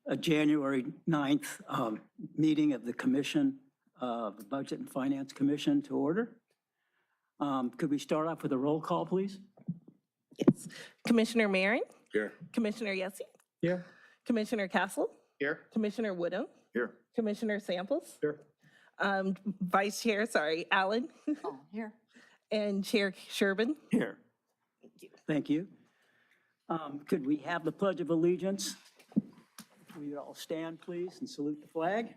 a January 9th meeting of the Commission, the Budget and Finance Commission to order. Could we start off with a roll call, please? Yes. Commissioner Marin? Here. Commissioner Yessi? Here. Commissioner Castle? Here. Commissioner Woodham? Here. Commissioner Samples? Here. Vice Chair, Allen? Oh, here. And Chair Sherbin? Here. Thank you. Could we have the Pledge of Allegiance? We all stand, please, and salute the flag.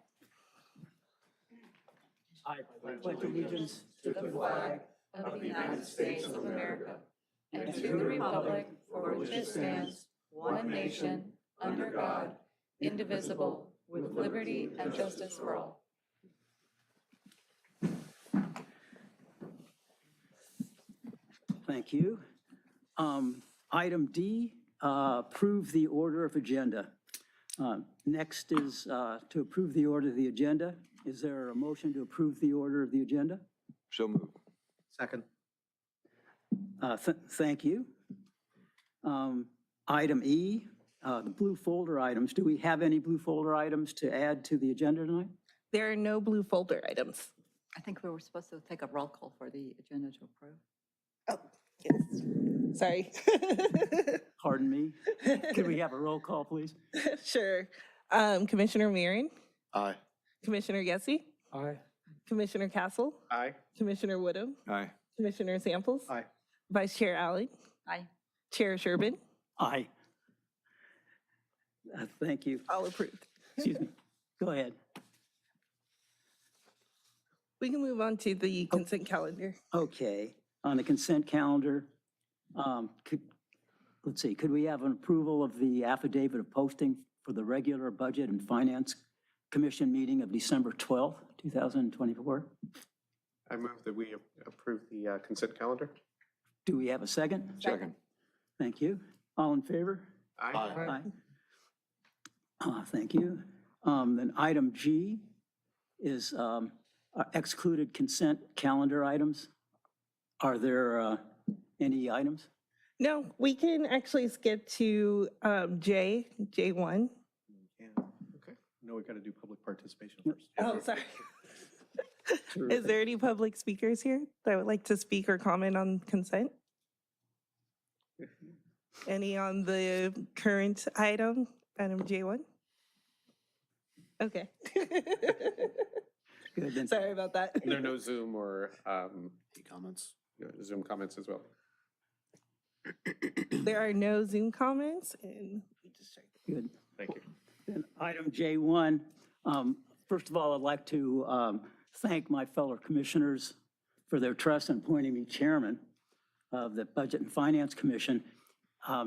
I pledge allegiance To the flag of the United States of America and to the republic for which it stands, one nation, under God, indivisible, with liberty and justice for all. Thank you. Item D, approve the order of agenda. Next is to approve the order of the agenda. Is there a motion to approve the order of the agenda? So moved. Second. Thank you. Item E, the blue folder items. Do we have any blue folder items to add to the agenda tonight? There are no blue folder items. I think we were supposed to take a roll call for the agenda to approve. Oh, yes. Sorry. Pardon me. Could we have a roll call, please? Sure. Commissioner Marin? Aye. Commissioner Yessi? Aye. Commissioner Castle? Aye. Commissioner Woodham? Aye. Commissioner Samples? Aye. Vice Chair Allen? Aye. Chair Sherbin? Aye. Thank you. All approved. Excuse me. Go ahead. We can move on to the consent calendar. Okay. On the consent calendar, let's see, could we have an approval of the affidavit of posting for the regular Budget and Finance Commission meeting of December 12th, 2024? I move that we approve the consent calendar. Do we have a second? Second. Thank you. All in favor? Aye. Thank you. Then item G is excluded consent calendar items. Are there any items? No, we can actually skip to J1. Yeah, okay. No, we got to do public participation first. Oh, sorry. Sure. Is there any public speakers here that would like to speak or comment on consent? Any on the current item J1? Okay. Good, then. Sorry about that. There are no Zoom or Comments? Zoom comments as well. There are no Zoom comments, and we just checked. Good. Thank you. Then item J1, first of all, I'd like to thank my fellow commissioners for their trust in appointing me chairman of the Budget and Finance Commission.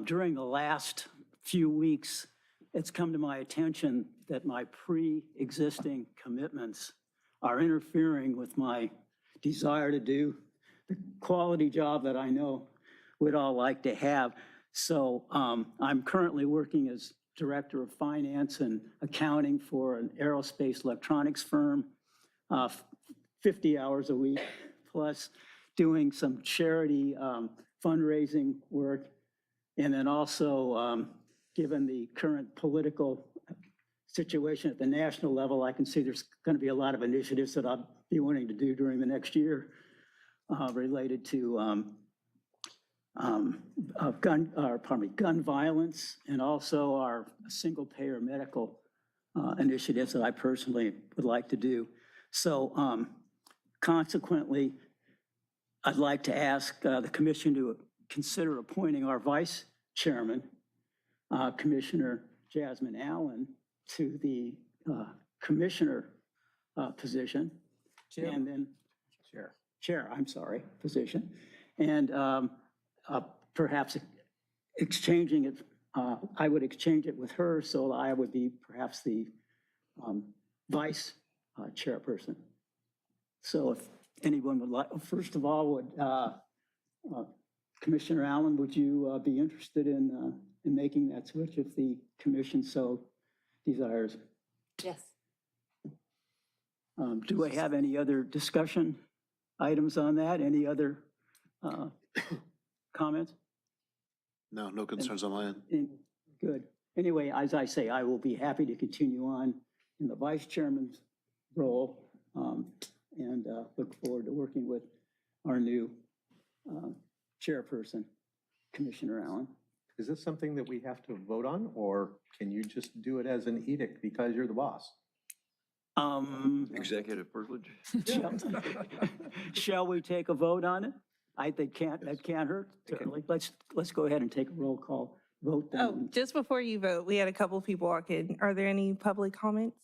During the last few weeks, it's come to my attention that my pre-existing commitments are interfering with my desire to do the quality job that I know we'd all like to have. So I'm currently working as Director of Finance and Accounting for an aerospace electronics firm, 50 hours a week, plus doing some charity fundraising work. And then also, given the current political situation at the national level, I can see there's going to be a lot of initiatives that I'll be wanting to do during the next year related to gun violence, and also our single-payer medical initiatives that I personally would like to do. So consequently, I'd like to ask the commission to consider appointing our vice chairman, Commissioner Jasmine Allen, to the commissioner position. And then position. And perhaps exchanging it, I would exchange it with her, so I would be perhaps the vice chairperson. So if anyone would like, first of all, would Commissioner Allen, would you be interested in making that switch if the commission so desires? Yes. Do I have any other discussion items on that? Any other comments? No, no concerns on my end. Good. anyway, as I say, I will be happy to continue on in the vice chairman's role, and look forward to working with our new chairperson, Commissioner Allen. Is this something that we have to vote on, or can you just do it as an edict because you're the boss? Executive privilege? Shall we take a vote on it? I think that can't hurt, certainly. Let's go ahead and take a roll call vote then. Oh, just before you vote, we had a couple people walk in. Are there any public comments?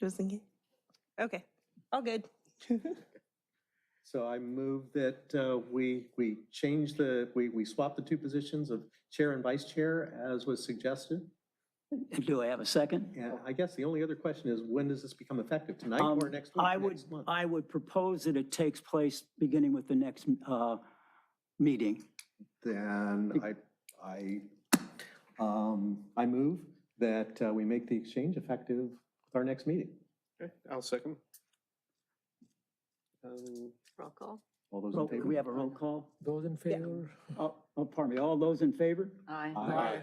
Just in case. Okay, all good. So I move that we change we swap the two positions of chair and vice chair as was suggested. And do I have a second? And I guess the only other question is, when does this become effective? Tonight or next week? Next month? I would propose that it takes place beginning with the next meeting. Then I move that we make the exchange effective with our next meeting. Okay, I'll second. Roll call. All those in favor? We have a roll call. Those in favor? Oh, pardon me, all those in favor? Aye. Aye.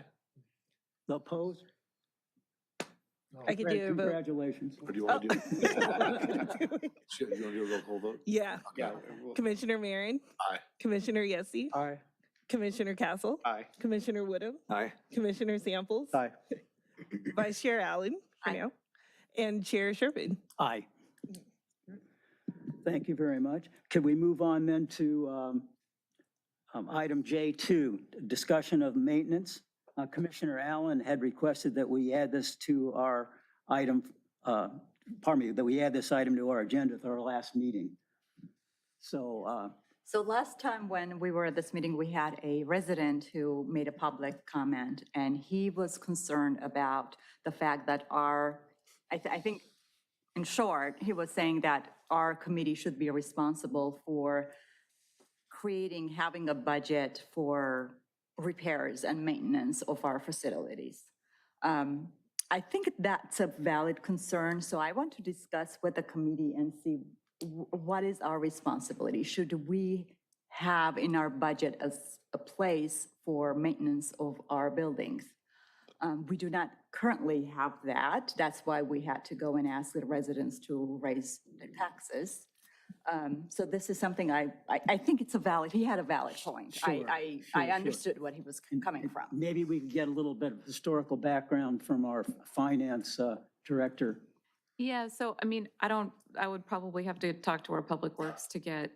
Opposed? I could do a vote. Congratulations. What do you want to do? You want to do a roll call vote? Yeah. Yeah. Commissioner Marin. Aye. Commissioner Yessie. Aye. Commissioner Castle. Aye. Commissioner Woodham. Aye. Commissioner Samples. Aye. Vice Chair Allen, for Aye. now. And Chair Sherman. Aye. Thank you very much. Could we move on then to item J2, discussion of maintenance? Commissioner Allen had requested that we add this to our item, that we add this item to our agenda at our last meeting. So, So last time when we were at this meeting, we had a resident who made a public comment, and he was concerned about the fact that I think, in short, he was saying that our committee should be responsible for having a budget for repairs and maintenance of our facilities. I think that's a valid concern, so I want to discuss with the committee and see what is our responsibility. Should we have in our budget as a place for maintenance of our buildings? We do not currently have that. That's why we had to go and ask the residents to raise the taxes. So this is something I think he had a valid point. Sure, I sure. understood what he was coming from. maybe we can get a little bit of historical background from our finance director. Yeah, so I mean, I would probably have to talk to our Public Works to get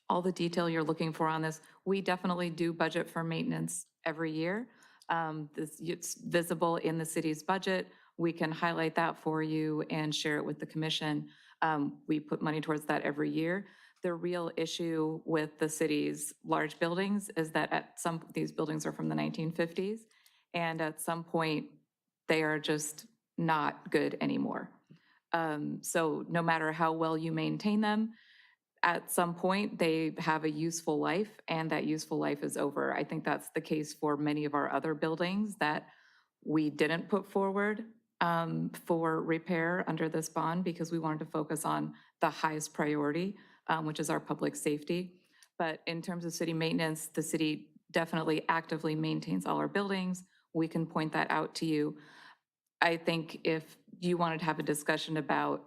all the detail you're looking for on this. We definitely do budget for maintenance every year. It's visible in the city's budget. We can highlight that for you and share it with the commission. We put money towards that every year. The real issue with the city's large buildings is that these buildings are from the 1950s, and at some point, they are just not good anymore. So no matter how well you maintain them, at some point, they have a useful life, and that useful life is over. I think that's the case for many of our other buildings that we didn't put forward for repair under this bond because we wanted to focus on the highest priority, which is our public safety. But in terms of city maintenance, the city definitely actively maintains all our buildings. We can point that out to you. I think if you wanted to have a discussion about,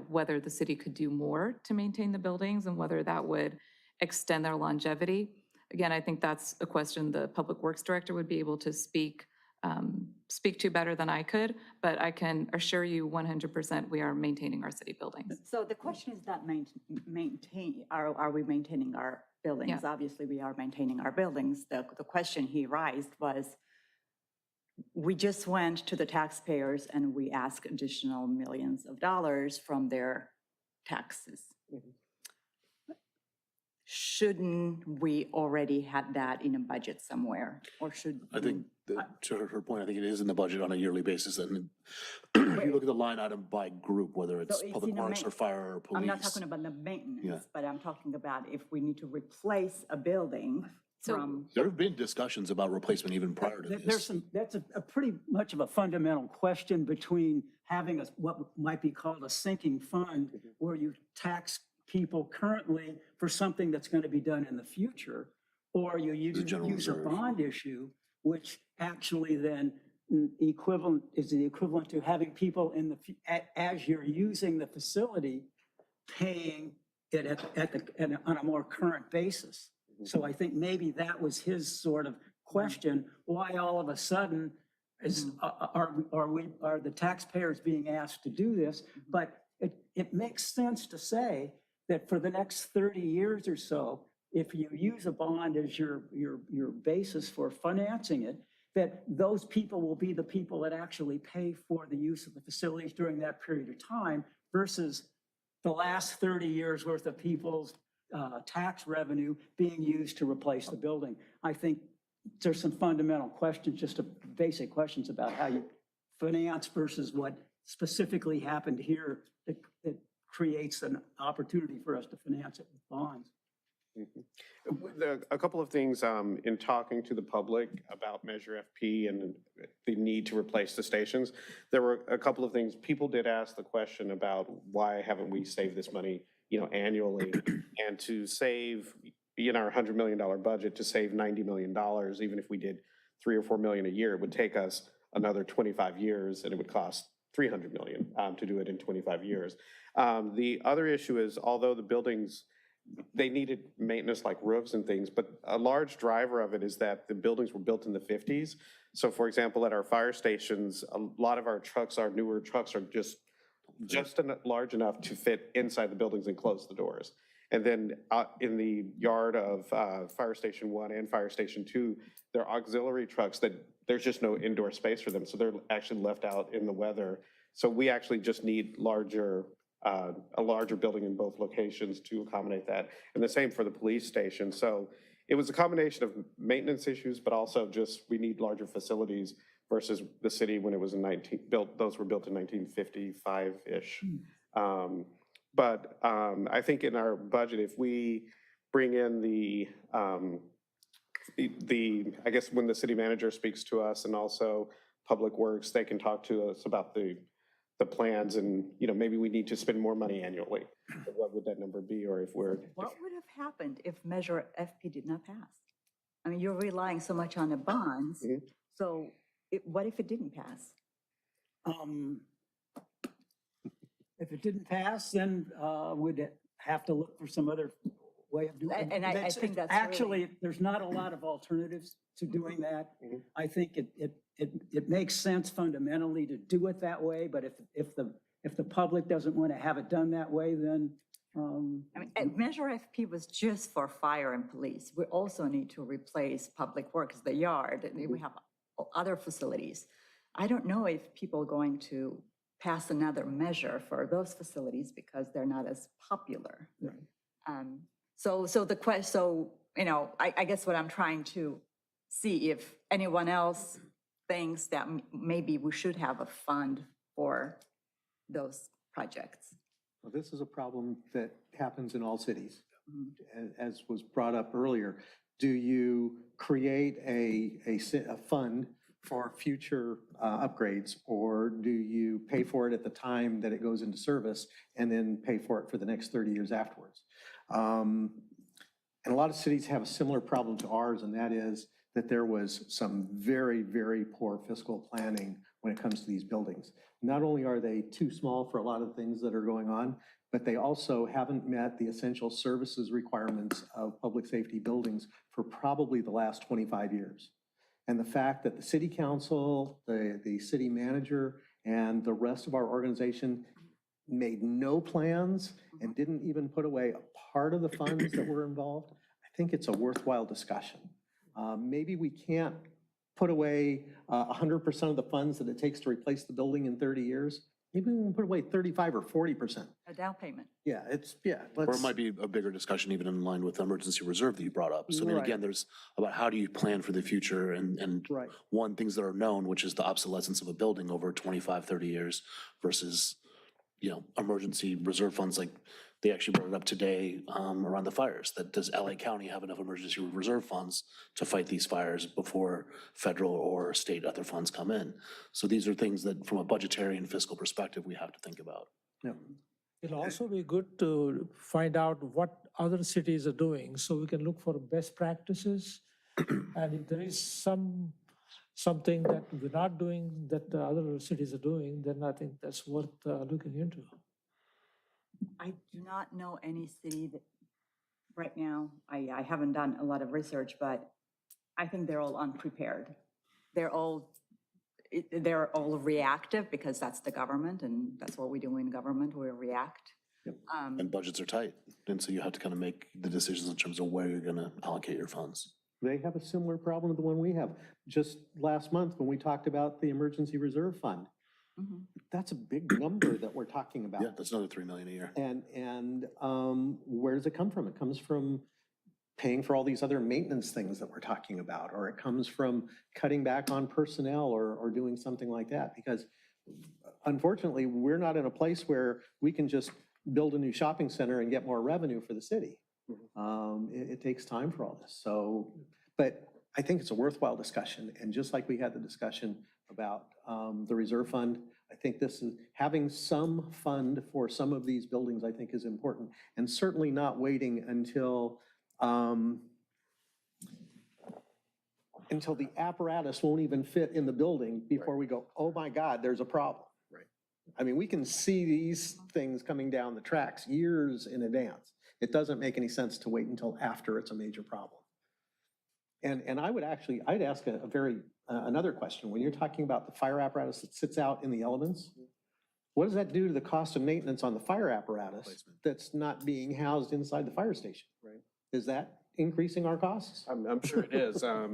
whether the city could do more to maintain the buildings and whether that would extend their longevity, again, I think that's a question the Public Works Director would be able to speak to better than I could, but I can assure you 100% we are maintaining our city buildings. So the question is not are we maintaining our buildings? Yeah. Obviously, we are maintaining our buildings. The question he raised was, we just went to the taxpayers and we asked additional millions of dollars from their taxes. Shouldn't we already have that in a budget somewhere, or should? I think, to her point, I think it is in the budget on a yearly basis. And if you look at the line item by group, whether it's So it's public in a works or fire or police. I'm not talking about the maintenance, but I'm talking about if we need to replace a building So- from. There have been discussions about replacement even prior to this. That's a pretty much of a fundamental question between having what might be called a sinking fund, where you tax people currently for something that's going to be done in the future, or you use The general a reserve. bond issue which actually then is the equivalent to having people in as you're using the facility, paying it on a more current basis. So I think maybe that was his sort of question, why all of a sudden are the taxpayers being asked to do this? But it makes sense to say that for the next 30 years or so, if you use a bond as your basis for financing it, that those people will be the people that actually pay for the use of the facilities during that period of time versus the last 30 years worth of people's tax revenue being used to replace the building. I think there's some fundamental questions, just basic questions about how you finance versus what specifically happened here that creates an opportunity for us to finance it with bonds. A couple of things in talking to the public about Measure FP and the need to replace the stations. There were a couple of things. People did ask the question about why haven't we saved this money, annually, and to save in our $100 million budget to save $90 million, even if we did $3 or $4 million a year, it would take us another 25 years, and it would cost $300 million to do it in 25 years. The other issue is, although the buildings, they needed maintenance like roofs and things, but a large driver of it is that the buildings were built in the 50s. So for example, at our fire stations, a lot of our trucks, our newer trucks are just large enough to fit inside the buildings and close the doors. And then in the yard of Fire Station 1 and Fire Station 2, they're auxiliary trucks that there's just no indoor space for them. So they're actually left out in the weather. So we actually just need a larger building in both locations to accommodate that. And the same for the police station. So it was a combination of maintenance issues, but also just we need larger facilities versus the city when it was those were built in 1955-ish. But I think in our budget, if we bring in I guess when the city manager speaks to us and also Public Works, they can talk to us about the plans and, maybe we need to spend more money annually. What would that number be? Or if we're... What would have happened if Measure FP did not pass? I mean, you're relying so much on the bonds. Mhm. So what if it didn't pass? If it didn't pass, then we'd have to look for some other way of doing it. And I think that's Actually, there's not a lot of alternatives to doing that. Mhm. I think it makes sense fundamentally to do it that way, but if the public doesn't want to have it done that way, then Measure FP was just for fire and police. We also need to replace Public Works, the yard, and we have other facilities. I don't know if people are going to pass another measure for those facilities because they're not as popular. Right. I guess what I'm trying to see if anyone else thinks that maybe we should have a fund for those projects. Well, this is a problem that happens in all cities. As was brought up earlier, do you create a fund for future upgrades, or do you pay for it at the time that it goes into service and then pay for it for the next 30 years afterwards? And a lot of cities have a similar problem to ours, and that is that there was some very, very poor fiscal planning when it comes to these buildings. Not only are they too small for a lot of things that are going on, but they also haven't met the essential services requirements of public safety buildings for probably the last 25 years. And the fact that the city council, the city manager, and the rest of our organization made no plans and didn't even put away a part of the funds that were involved, I think it's a worthwhile discussion. Maybe we can't put away 100% of the funds that it takes to replace the building in 30 years. Maybe we can put away 35 or 40%. A down payment. Yeah, Or it might be a bigger discussion even in line with the emergency reserve that you brought up. So then Right. again, there's about how do you plan for the future and Right. one, things that are known, which is the obsolescence of a building over 25, 30 years versus, emergency reserve funds like they actually brought it up today around the fires. That does LA County have enough emergency reserve funds to fight these fires before federal or state other funds come in? So these are things that from a budgetary and fiscal perspective, we have to think about. Yeah. It'll also be good to find out what other cities are doing, so we can look for best practices. And if there is some something that we're not doing, that the other cities are doing, then I think that's worth looking into. I do not know any city that, right now, I haven't done a lot of research, but I think they're all unprepared. They're all reactive because that's the government and that's what we do in government, we react. And budgets are tight, and so you have to kind of make the decisions in terms of where you're gonna allocate your funds. They have a similar problem to the one we have. Just last month, when we talked about the emergency reserve fund, that's a big number that we're talking about. Yeah, that's another 3 million a year. And where does it come from? It comes from paying for all these other maintenance things that we're talking about, or it comes from cutting back on personnel or doing something like that. Because unfortunately, we're not in a place where we can just build a new shopping center and get more revenue for the city. It takes time for all this. So, but I think it's a worthwhile discussion. And just like we had the discussion about the reserve fund, I think this is having some fund for some of these buildings, I think is important. And certainly not waiting until the apparatus won't even fit in the building before we go, oh my God, there's a problem. Right. I mean, we can see these things coming down the tracks years in advance. It doesn't make any sense to wait until after it's a major problem. And I would actually, I'd ask a very, another question. When you're talking about the fire apparatus that sits out in the elements, what does that do to the cost of maintenance on the fire apparatus that's not being housed inside the fire station? Right. Is that increasing our costs? I'm sure it is. I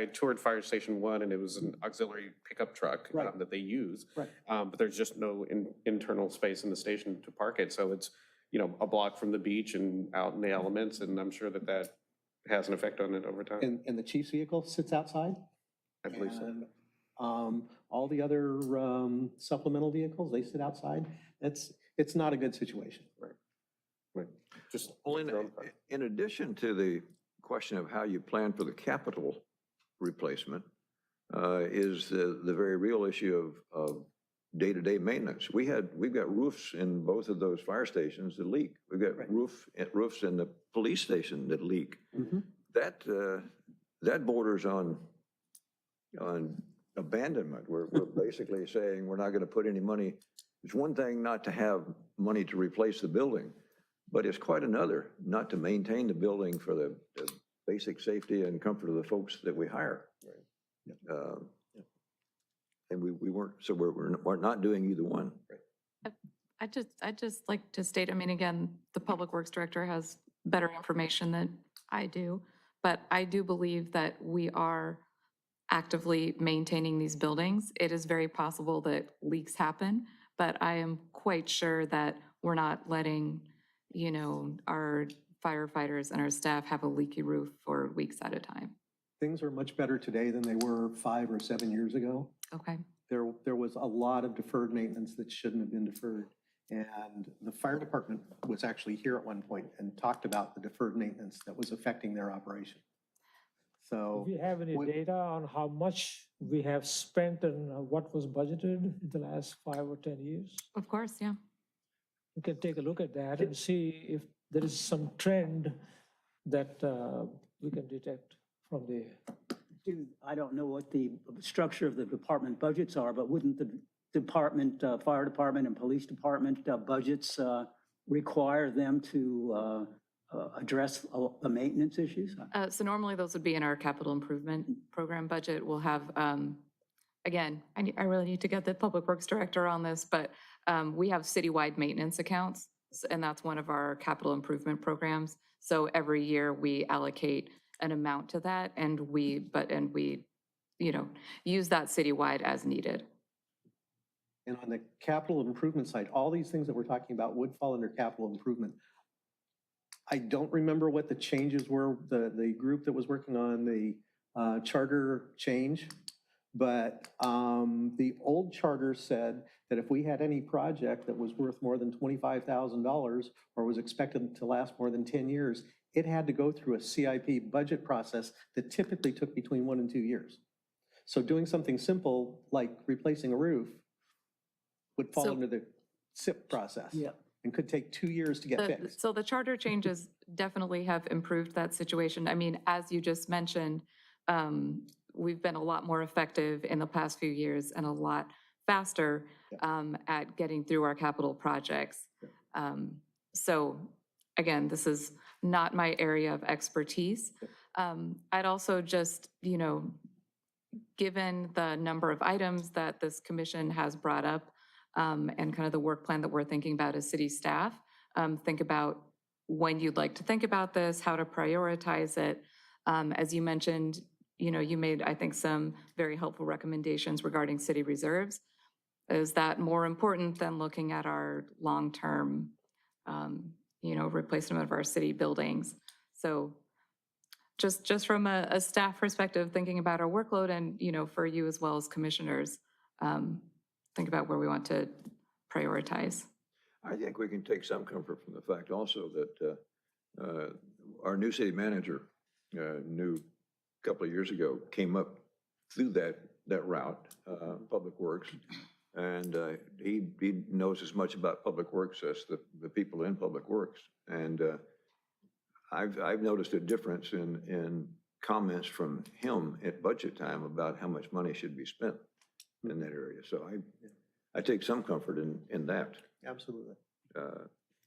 toured Fire Station 1 and it was an auxiliary pickup truck Right. that they use. Right. But there's just no internal space in the station to park it. So it's, a block from the beach and out in the elements. And I'm sure that has an effect on it over time. And the chief's vehicle sits outside? I believe so. And all the other supplemental vehicles, they sit outside. It's not a good situation. Right. Just Well, in addition to the question of how you plan for the capital replacement, is the very real issue of day-to-day maintenance. We've got roofs in both of those fire stations that leak. We've got roofs in the police station that leak. That borders on abandonment. We're basically saying we're not going to put any money. It's one thing not to have money to replace the building, but it's quite another not to maintain the building for the basic safety and comfort of the folks that we hire. Right. And we weren't, so we're not doing either one. I'd just like to state, again, the Public Works Director has better information than I do, but I do believe that we are actively maintaining these buildings. It is very possible that leaks happen, but I am quite sure that we're not letting, our firefighters and our staff have a leaky roof for weeks at a time. Things are much better today than they were 5 or 7 years ago. Okay. There was a lot of deferred maintenance that shouldn't have been deferred. And the fire department was actually here at one point and talked about the deferred maintenance that was affecting their operation. So. Do you have any data on how much we have spent and what was budgeted in the last 5 or 10 years? Of course, yeah. We can take a look at that and see if there is some trend that we can detect from the. I don't know what the structure of the department budgets are, but wouldn't the fire department and police department budgets require them to address the maintenance issues? So normally those would be in our capital improvement program budget. We'll have, again, I really need to get the Public Works Director on this, but we have citywide maintenance accounts, and that's one of our capital improvement programs. So every year we allocate an amount to that, and we use that citywide as needed. And on the capital improvement side, all these things that we're talking about would fall under capital improvement. I don't remember what the changes were, the group that was working on the charter change, but the old charter said that if we had any project that was worth more than $25,000 or was expected to last more than 10 years, it had to go through a CIP budget process that typically took between 1 and 2 years. So doing something simple like replacing a roof would fall under the SIP process. Yeah. And could take 2 years to get fixed. So the charter changes definitely have improved that situation. As you just mentioned, we've been a lot more effective in the past few years and a lot faster at getting through our capital projects. So again, this is not my area of expertise. I'd also just, given the number of items that this commission has brought up and kind of the work plan that we're thinking about as city staff, think about when you'd like to think about this, how to prioritize it. As you mentioned, you made, I think, some very helpful recommendations regarding city reserves. Is that more important than looking at our long-term, replacement of our city buildings? So just from a staff perspective, thinking about our workload and, for you as well as commissioners, think about where we want to prioritize. I think we can take some comfort from the fact also that our new city manager, a couple of years ago, came up through that route, Public Works, and he knows as much about Public Works as the people in Public Works. And I've noticed a difference in comments from him at budget time about how much money should be spent in that area. So I take some comfort in that. Absolutely.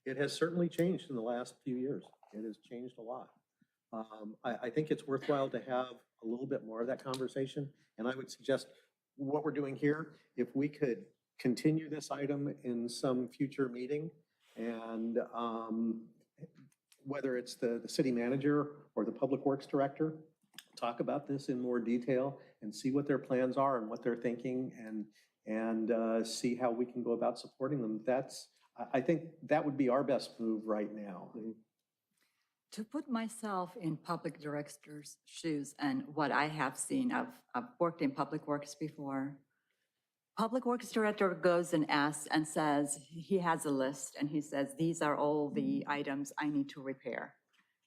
It has certainly changed in the last few years. It has changed a lot. I think it's worthwhile to have a little bit more of that conversation. And I would suggest what we're doing here, if we could continue this item in some future meeting, and whether it's the city manager or the public works director, talk about this in more detail and see what their plans are and what they're thinking, and see how we can go about supporting them. I think that would be our best move right now. To put myself in public director's shoes and what I have seen, I've worked in public works before. Public works director goes and asks and says, he has a list and he says, these are all the items I need to repair.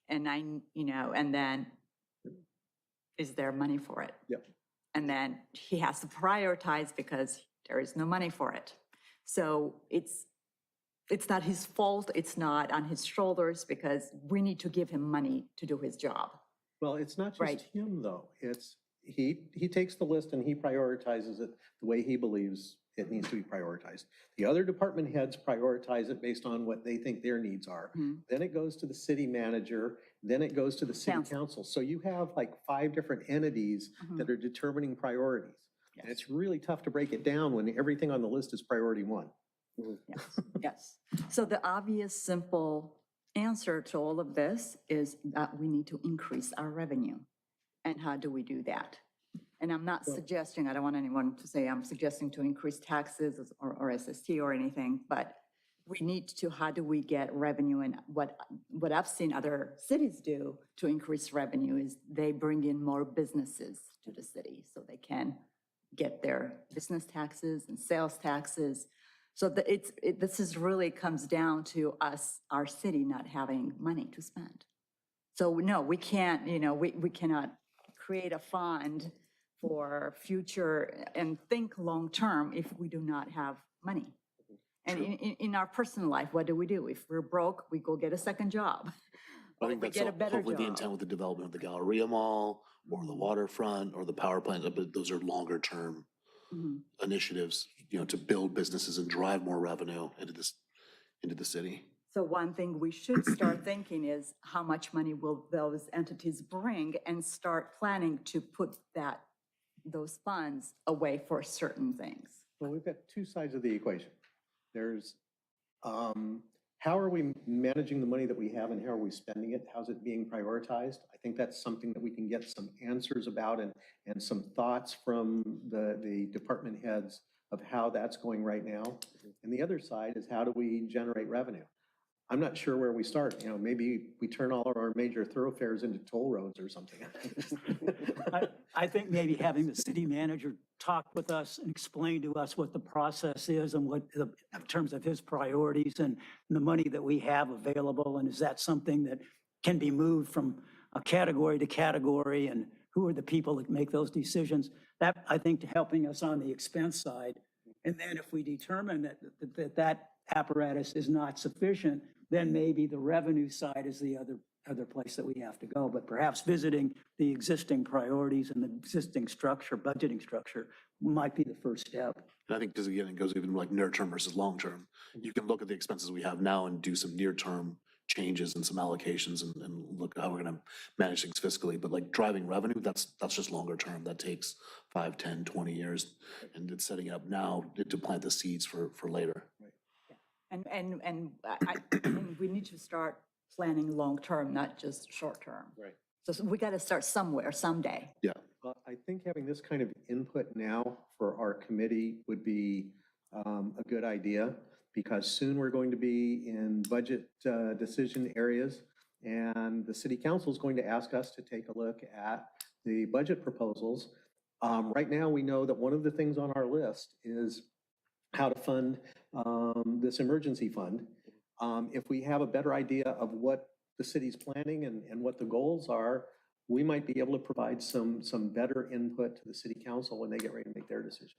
And and then is there money for it? Yep. And then he has to prioritize because there is no money for it. So it's not his fault, it's not on his shoulders, because we need to give him money to do his job. Well, it's not just Right. him, though. It's, he takes the list and he prioritizes it the way he believes it needs to be prioritized. The other department heads prioritize it based on what they think their needs are. Then it goes to the city manager, then it goes to the city council. So you have like 5 different entities that are determining priorities. Yes. And it's really tough to break it down when everything on the list is priority 1. Yes, yes. So the obvious, simple answer to all of this is that we need to increase our revenue. And how do we do that? And I'm not suggesting, I don't want anyone to say I'm suggesting to increase taxes or SST or anything, but we need to, how do we get revenue? And what I've seen other cities do to increase revenue is they bring in more businesses to the city so they can get their business taxes and sales taxes. So this is really comes down to us, our city, not having money to spend. So no, we can't, we cannot create a fund for future and think long-term if we do not have money. And in our personal life, what do? If we're broke, we go get a second job. I think We that's get a better hopefully the job. intent with the development of the Galleria Mall or the waterfront or the power plant, but those are longer term initiatives, to build businesses and drive more revenue into the city. So one thing we should start thinking is how much money will those entities bring, and start planning to put those funds away for certain things. Well, we've got 2 sides of the equation. There's how are we managing the money that we have and how are we spending it? How's it being prioritized? I think that's something that we can get some answers about and some thoughts from the department heads of how that's going right now. And the other side is how do we generate revenue? I'm not sure where we start. Maybe we turn all of our major thoroughfares into toll roads or something. I think maybe having the city manager talk with us and explain to us what the process is and what, in terms of his priorities and the money that we have available, and is that something that can be moved from a category to category, and who are the people that make those decisions? That, I think, helping us on the expense side. And then if we determine that apparatus is not sufficient, then maybe the revenue side is the other other place that we have to go, but perhaps visiting the existing priorities and the existing structure, budgeting structure, might be the first step. And I think, because again, it goes even like near term versus long term. You can look at the expenses we have now and do some near term changes and some allocations and look at how we're gonna manage things fiscally. But like driving revenue, that's just longer term. That takes 5, 10, 20 years. And it's setting it up now to plant the seeds for later. And we need to start planning long-term, not just short-term. Right. So we got to start somewhere, someday. Yeah. Well, I think having this kind of input now for our committee would be a good idea, because soon we're going to be in budget decision areas, and the city council is going to ask us to take a look at the budget proposals. Right now, we know that one of the things on our list is how to fund this emergency fund. If we have a better idea of what the city's planning and what the goals are, we might be able to provide some better input to the city council when they get ready to make their decisions.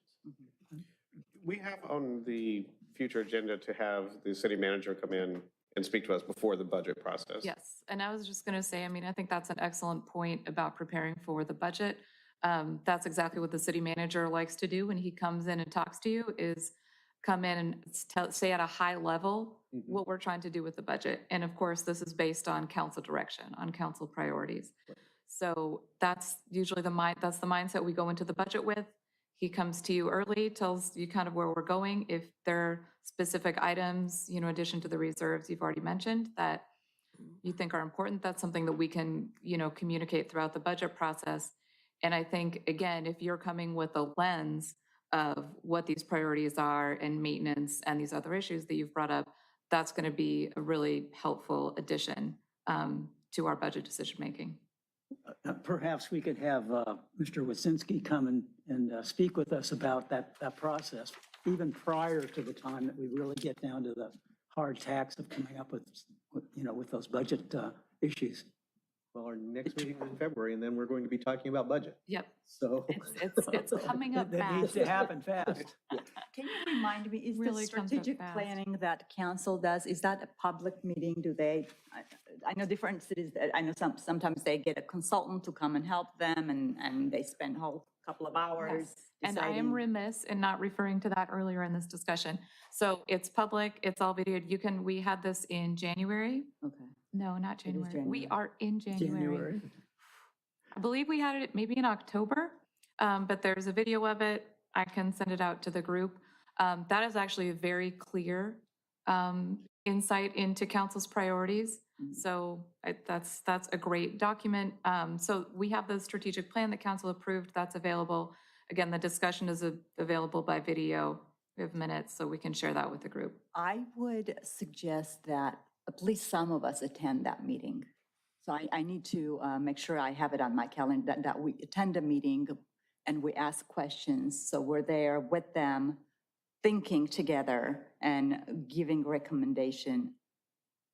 We have on the future agenda to have the city manager come in and speak to us before the budget process. Yes, and I was just going to say, I mean, I think that's an excellent point about preparing for the budget. That's exactly what the city manager likes to do when he comes in and talks to you, is come in and say at a high level what we're trying to do with the budget. And of course, this is based on council direction, on council priorities. So that's usually that's the mindset we go into the budget with. He comes to you early, tells you kind of where we're going. If there are specific items, in addition to the reserves you've already mentioned, that you think are important, that's something that we can, communicate throughout the budget process. And I think, again, if you're coming with a lens of what these priorities are and maintenance and these other issues that you've brought up, that's going to be a really helpful addition to our budget decision-making. Perhaps we could have Mr. Wasinski come and speak with us about that process, even prior to the time that we really get down to the hard task of coming up with those budget issues. Well, our next meeting is in February, and then we're going to be talking about budget. Yep. So It's coming up That needs fast. to happen fast. Can you remind me, is the Really comes up strategic fast. planning that council does, is that a public meeting? Do they, I know different cities, I know sometimes they get a consultant to come and help them, and they spend a whole couple of hours Yes. And I am deciding. remiss in not referring to that earlier in this discussion. So it's public, it's all videoed. We had this in January. Okay. No, not January. We January. are in January. January. I believe we had it maybe in October, but there's a video of it. I can send it out to the group. That is actually a very clear insight into council's priorities. So that's a great document. So we have the strategic plan that council approved. That's available. Again, the discussion is available by video. We have minutes, so we can share that with the group. I would suggest that at least some of us attend that meeting. So I need to make sure I have it on my calendar, that we attend a meeting and we ask questions. So we're there with them, thinking together and giving recommendation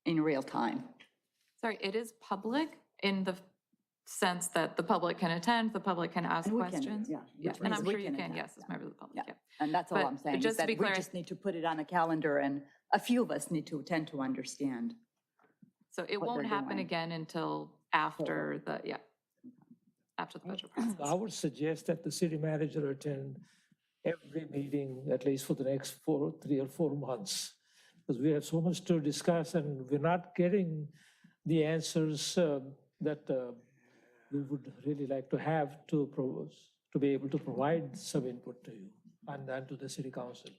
in real time. Sorry, it is public in the sense that the public can attend, the public can ask And we can, questions. yeah, Yeah, which and means I'm we sure you can can, attend, yes, as yeah. members of the public, Yeah. yeah. And that's all But I'm saying, just is to that be we clear- just need to put it on a calendar, and a few of us need to tend to understand. So it what won't they're happen doing. again until after after the budget process. I would suggest that the city manager attend every meeting, at least for the next 3 or 4 months, because we have so much to discuss and we're not getting the answers that we would really like to have to be able to provide some input to you and to the city council.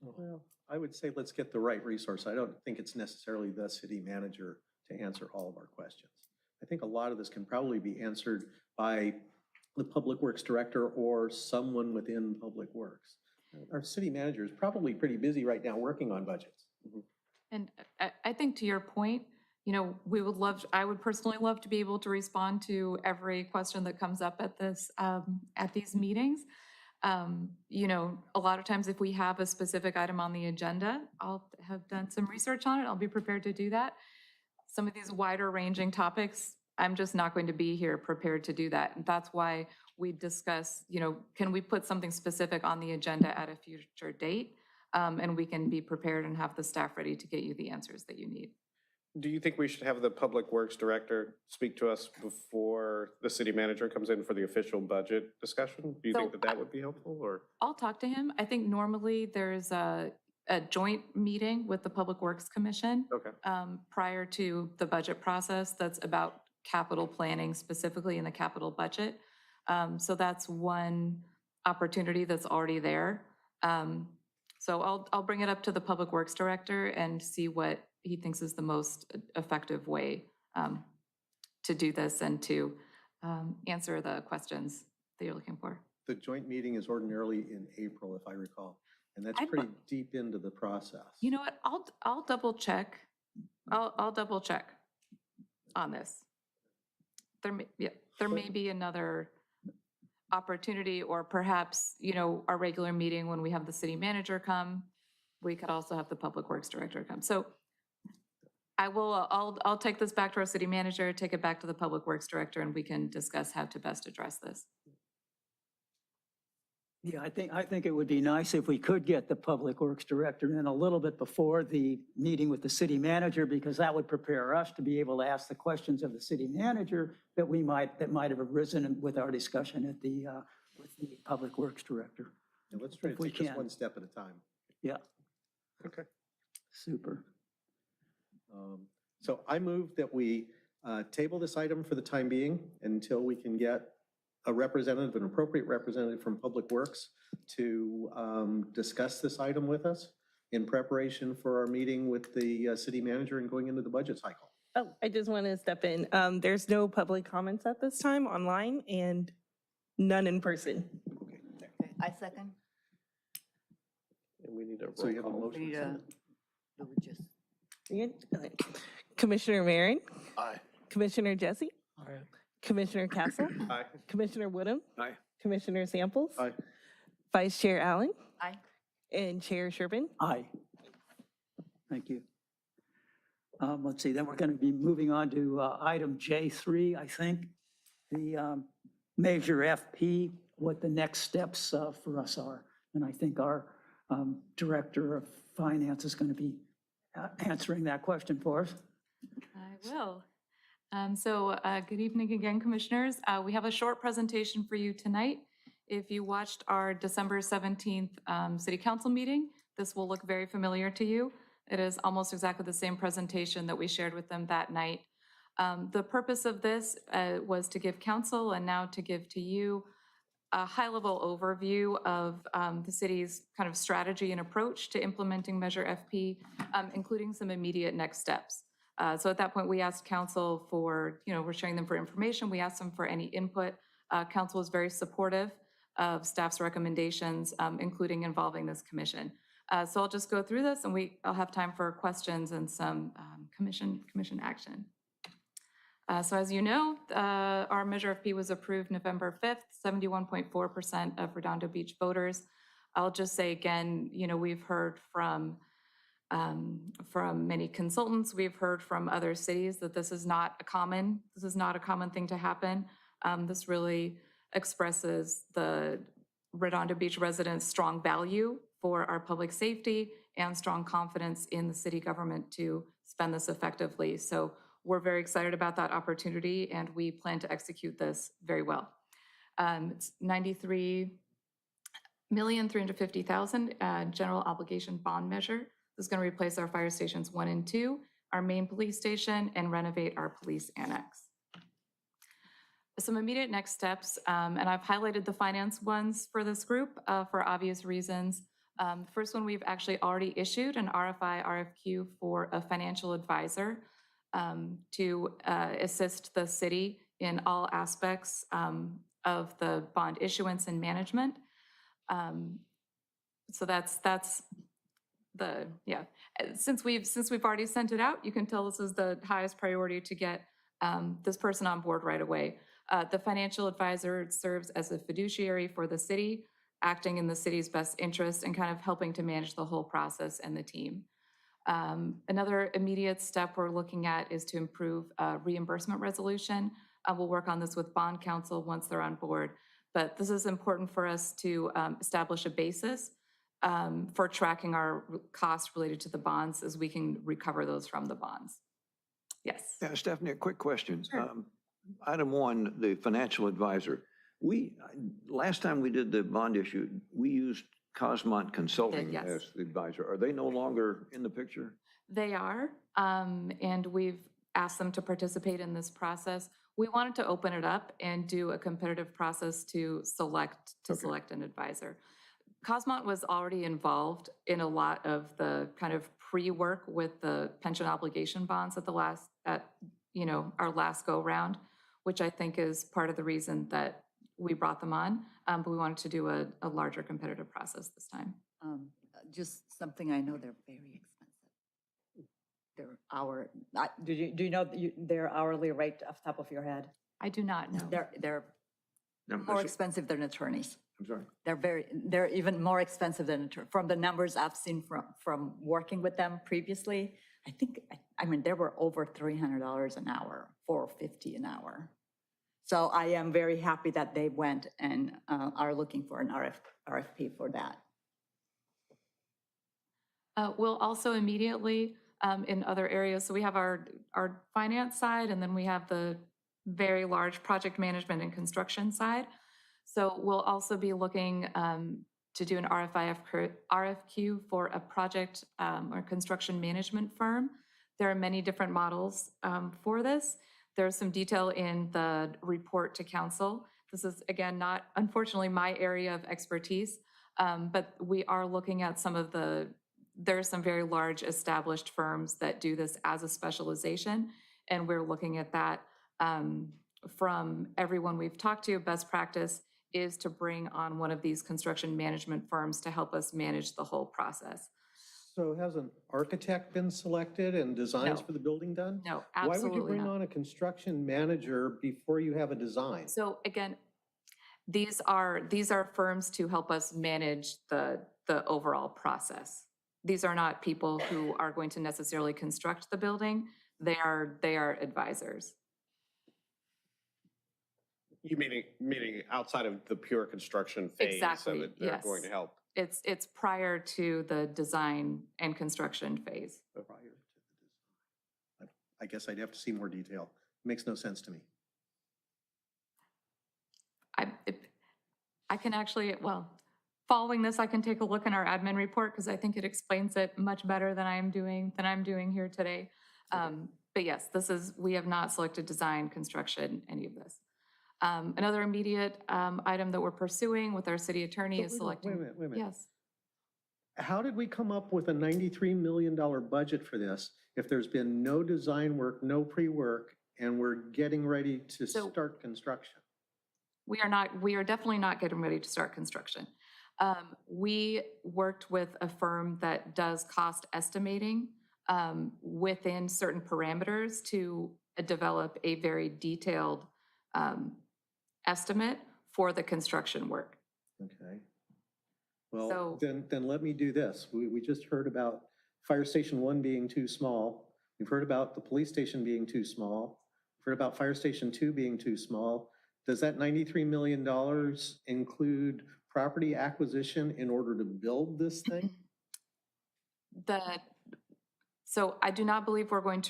So, well, I would say let's get the right resource. I don't think it's necessarily the city manager to answer all of our questions. I think a lot of this can probably be answered by the Public Works Director or someone within Public Works. Our city manager is probably pretty busy right now working on budgets. And I think to your point, I would personally love to be able to respond to every question that comes up at these meetings. A lot of times if we have a specific item on the agenda, I'll have done some research on it. I'll be prepared to do that. Some of these wider ranging topics, I'm just not going to be here prepared to do that. And that's why we discuss, can we put something specific on the agenda at a future date? And we can be prepared and have the staff ready to get you the answers that you need. Do you think we should have the Public Works Director speak to us before the city manager comes in for the official budget discussion? Do you think So, that that would be helpful, or? I'll talk to him. I think normally there's a joint meeting with the Public Works Commission Okay. prior to the budget process that's about capital planning, specifically in the capital budget. So that's one opportunity that's already there. So I'll bring it up to the Public Works Director and see what he thinks is the most effective way to do this and to answer the questions that you're looking for. The joint meeting is ordinarily in April, if I recall, and that's I'd pretty deep into the process. You know what? I'll double check. I'll double check on this. There may be another opportunity, or perhaps, our regular meeting when we have the city manager come, we could also have the Public Works Director come. So I'll take this back to our city manager, take it back to the Public Works Director, and we can discuss how to best address this. Yeah, I think it would be nice if we could get the Public Works Director in a little bit before the meeting with the city manager, because that would prepare us to be able to ask the questions of the city manager that might have arisen with our discussion at with the Public Works Director. And let's try to If we take this can. one step at a time. Yeah. Okay. Super. So I move that we table this item for the time being until we can get a representative, an appropriate representative from Public Works to discuss this item with us in preparation for our meeting with the city manager and going into the budget cycle. Oh, I just want to step in. There's no public comments at this time online and none in person. I second. And we need a So you have a roll call. motion. We, and a second. we just. You good? Okay. Commissioner Marin, Aye. Commissioner Jesse, Commissioner Castle, Aye. Commissioner Woodham, Aye. Commissioner Samples, Aye. Vice Chair Allen, Aye. and Chair Sherman. Aye. Thank you. Let's see, then we're going to be moving on to item J3, I think. The Measure FP, what the next steps for us are. And I think our Director of Finance is going to be answering that question for us. I will. Good evening again, Commissioners. We have a short presentation for you tonight. If you watched our December 17th City Council meeting, this will look very familiar to you. It is almost exactly the same presentation that we shared with them that night. The purpose of this was to give council and now to give to you a high-level overview of the city's kind of strategy and approach to implementing Measure FP, including some immediate next steps. So at that point, we asked council for, we're sharing them for information. We asked them for any input. Council was very supportive of staff's recommendations, including involving this commission. So I'll just go through this and I'll have time for questions and some commission action. So as you know, our Measure FP was approved November 5th, 71.4% of Redondo Beach voters. I'll just say again, we've heard from many consultants, we've heard from other cities that this is not a common thing to happen. This really expresses the Redondo Beach residents' strong value for our public safety and strong confidence in the city government to spend this effectively. So we're very excited about that opportunity and we plan to execute this very well. It's $93,350,000 general obligation bond measure. This is going to replace our fire stations 1 and 2, our main police station, and renovate our police annex. Some immediate next steps, and I've highlighted the finance ones for this group for obvious reasons. The first one, we've actually already issued an RFQ for a financial advisor to assist the city in all aspects of the bond issuance and management. So that's the, yeah. Since we've already sent it out, you can tell this is the highest priority to get this person on board right away. The financial advisor serves as a fiduciary for the city, acting in the city's best interest and kind of helping to manage the whole process and the team. Another immediate step we're looking at is to improve reimbursement resolution. We'll work on this with bond counsel once they're on board, but this is important for us to establish a basis for tracking our costs related to the bonds as we can recover those from the bonds. Yes. Yeah, Stephanie, a quick question. Sure. Item one, the financial advisor. Last time we did the bond issue, we used Cosmont Consulting yes. as the advisor. Are they no longer in the picture? They are, and we've asked them to participate in this process. We wanted to open it up and do a competitive process to select an advisor. Cosmont was already involved in a lot of the kind of pre-work with the pension obligation bonds at our last go-round, which I think is part of the reason that we brought them on, but we wanted to do a larger competitive process this time. Just something I know, they're very expensive. Do you know their hourly rate off the top of your head? I do not know. They're No, more expensive than attorneys. I'm sorry. They're even more expensive than, from the numbers I've seen from working with them previously. I mean, they were over $300 an hour, $450 an hour. So I am very happy that they went and are looking for an RFP for that. We'll also immediately, in other areas, so we have our finance side, and then we have the very large project management and construction side. So we'll also be looking to do an RFQ for a project or construction management firm. There are many different models for this. There's some detail in the report to council. This is, again, not, unfortunately, my area of expertise, but we are looking at there are some very large established firms that do this as a specialization, and we're looking at that from everyone we've talked to. Best practice is to bring on one of these construction management firms to help us manage the whole process. So has an architect been selected and designs No. for the building done? No, Why would you absolutely bring not. on a construction manager before you have a design? So again, these are firms to help us manage the overall process. These are not people who are going to necessarily construct the building. They are advisors. You meaning outside of the pure construction phase? Exactly, So that they're yes. going to help. It's prior to the design and construction phase. Prior to the design. I guess I'd have to see more detail. Makes no sense to me. I can actually, following this, I can take a look in our admin report because I think it explains it much better than I'm doing here today. But yes, we have not selected design, construction, any of this. Another immediate item that we're pursuing with our city attorney is selecting. Wait a minute. Yes. How did we come up with a $93 million budget for this if there's been no design work, no pre-work, and we're getting ready to start construction? We are definitely not getting ready to start construction. We worked with a firm that does cost estimating within certain parameters to develop a very detailed estimate for the construction work. Okay. Well, then let me do this. We just heard about Fire Station 1 being too small. We've heard about the police station being too small. We've heard about Fire Station 2 being too small. Does that $93 million include property acquisition in order to build this thing? So I do not believe we are going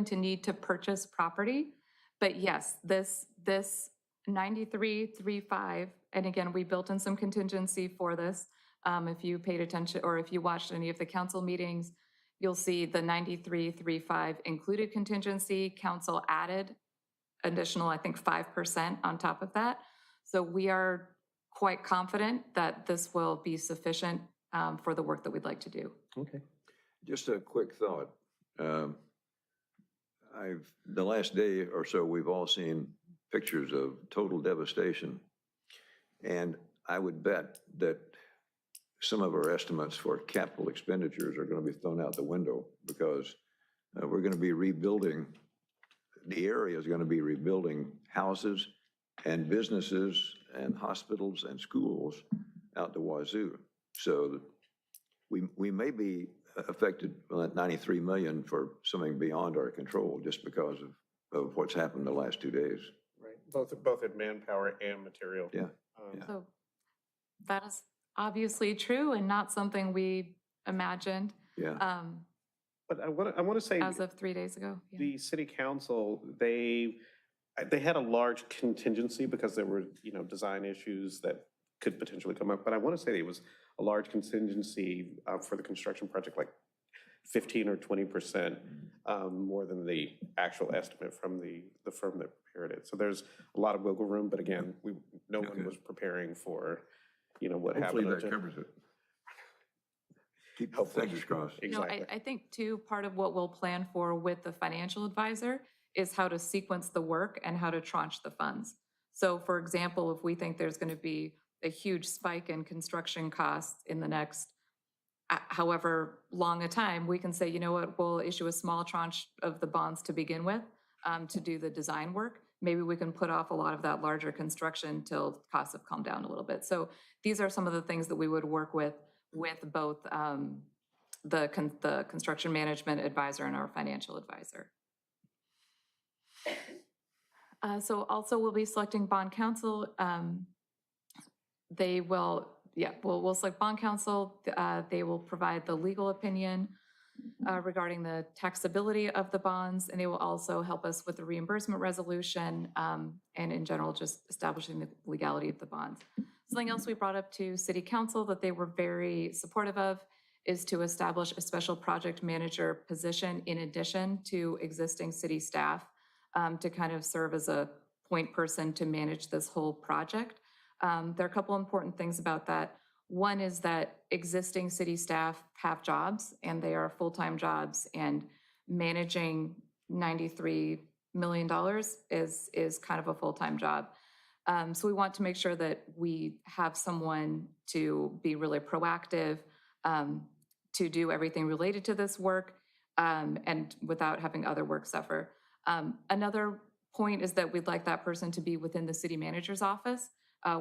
to need to purchase property, but yes, this 93.35, and again, we built in some contingency for this. If you paid attention or if you watched any of the council meetings, you'll see the 93.35 included contingency. Council added additional, I think, 5% on top of that. So we are quite confident that this will be sufficient for the work that we'd like to do. Okay. Just a quick thought. The last day or so, we've all seen pictures of total devastation. And I would bet that some of our estimates for capital expenditures are going to be thrown out the window because we're going to be rebuilding, the area is going to be rebuilding houses and businesses and hospitals and schools out the wazoo. So we may be affected by that 93 million for something beyond our control just because of what's happened the last 2 days. Right. Both in manpower and material. Yeah. So that is obviously true and not something we imagined. Yeah. But I want to say, as of 3 days ago. Yeah. the city council, they had a large contingency because there were, design issues that could potentially come up. But I want to say it was a large contingency for the construction project, like 15 or 20% more than the actual estimate from the firm that prepared it. So there's a lot of wiggle room, but again, no one was preparing for, what Hopefully happened. that covers it. Keep fingers crossed. Exactly. I think too, part of what we'll plan for with the financial advisor is how to sequence the work and how to tranche the funds. So for example, if we think there's going to be a huge spike in construction costs in the next however long a time, we can say, you know what, we'll issue a small tranche of the bonds to begin with to do the design work. Maybe we can put off a lot of that larger construction till costs have calmed down a little bit. So these are some of the things that we would work with both the construction management advisor and our financial advisor. So also we'll be selecting bond counsel. We'll select bond counsel. They will provide the legal opinion regarding the taxability of the bonds, and they will also help us with the reimbursement resolution and in general, just establishing the legality of the bonds. Something else we brought up to City Council that they were very supportive of is to establish a special project manager position in addition to existing city staff to kind of serve as a point person to manage this whole project. There are a couple important things about that. One is that existing city staff have jobs and they are full-time jobs, and managing $93 million is kind of a full-time job. So we want to make sure that we have someone to be really proactive, to do everything related to this work, and without having other work suffer. Another point is that we'd like that person to be within the city manager's office.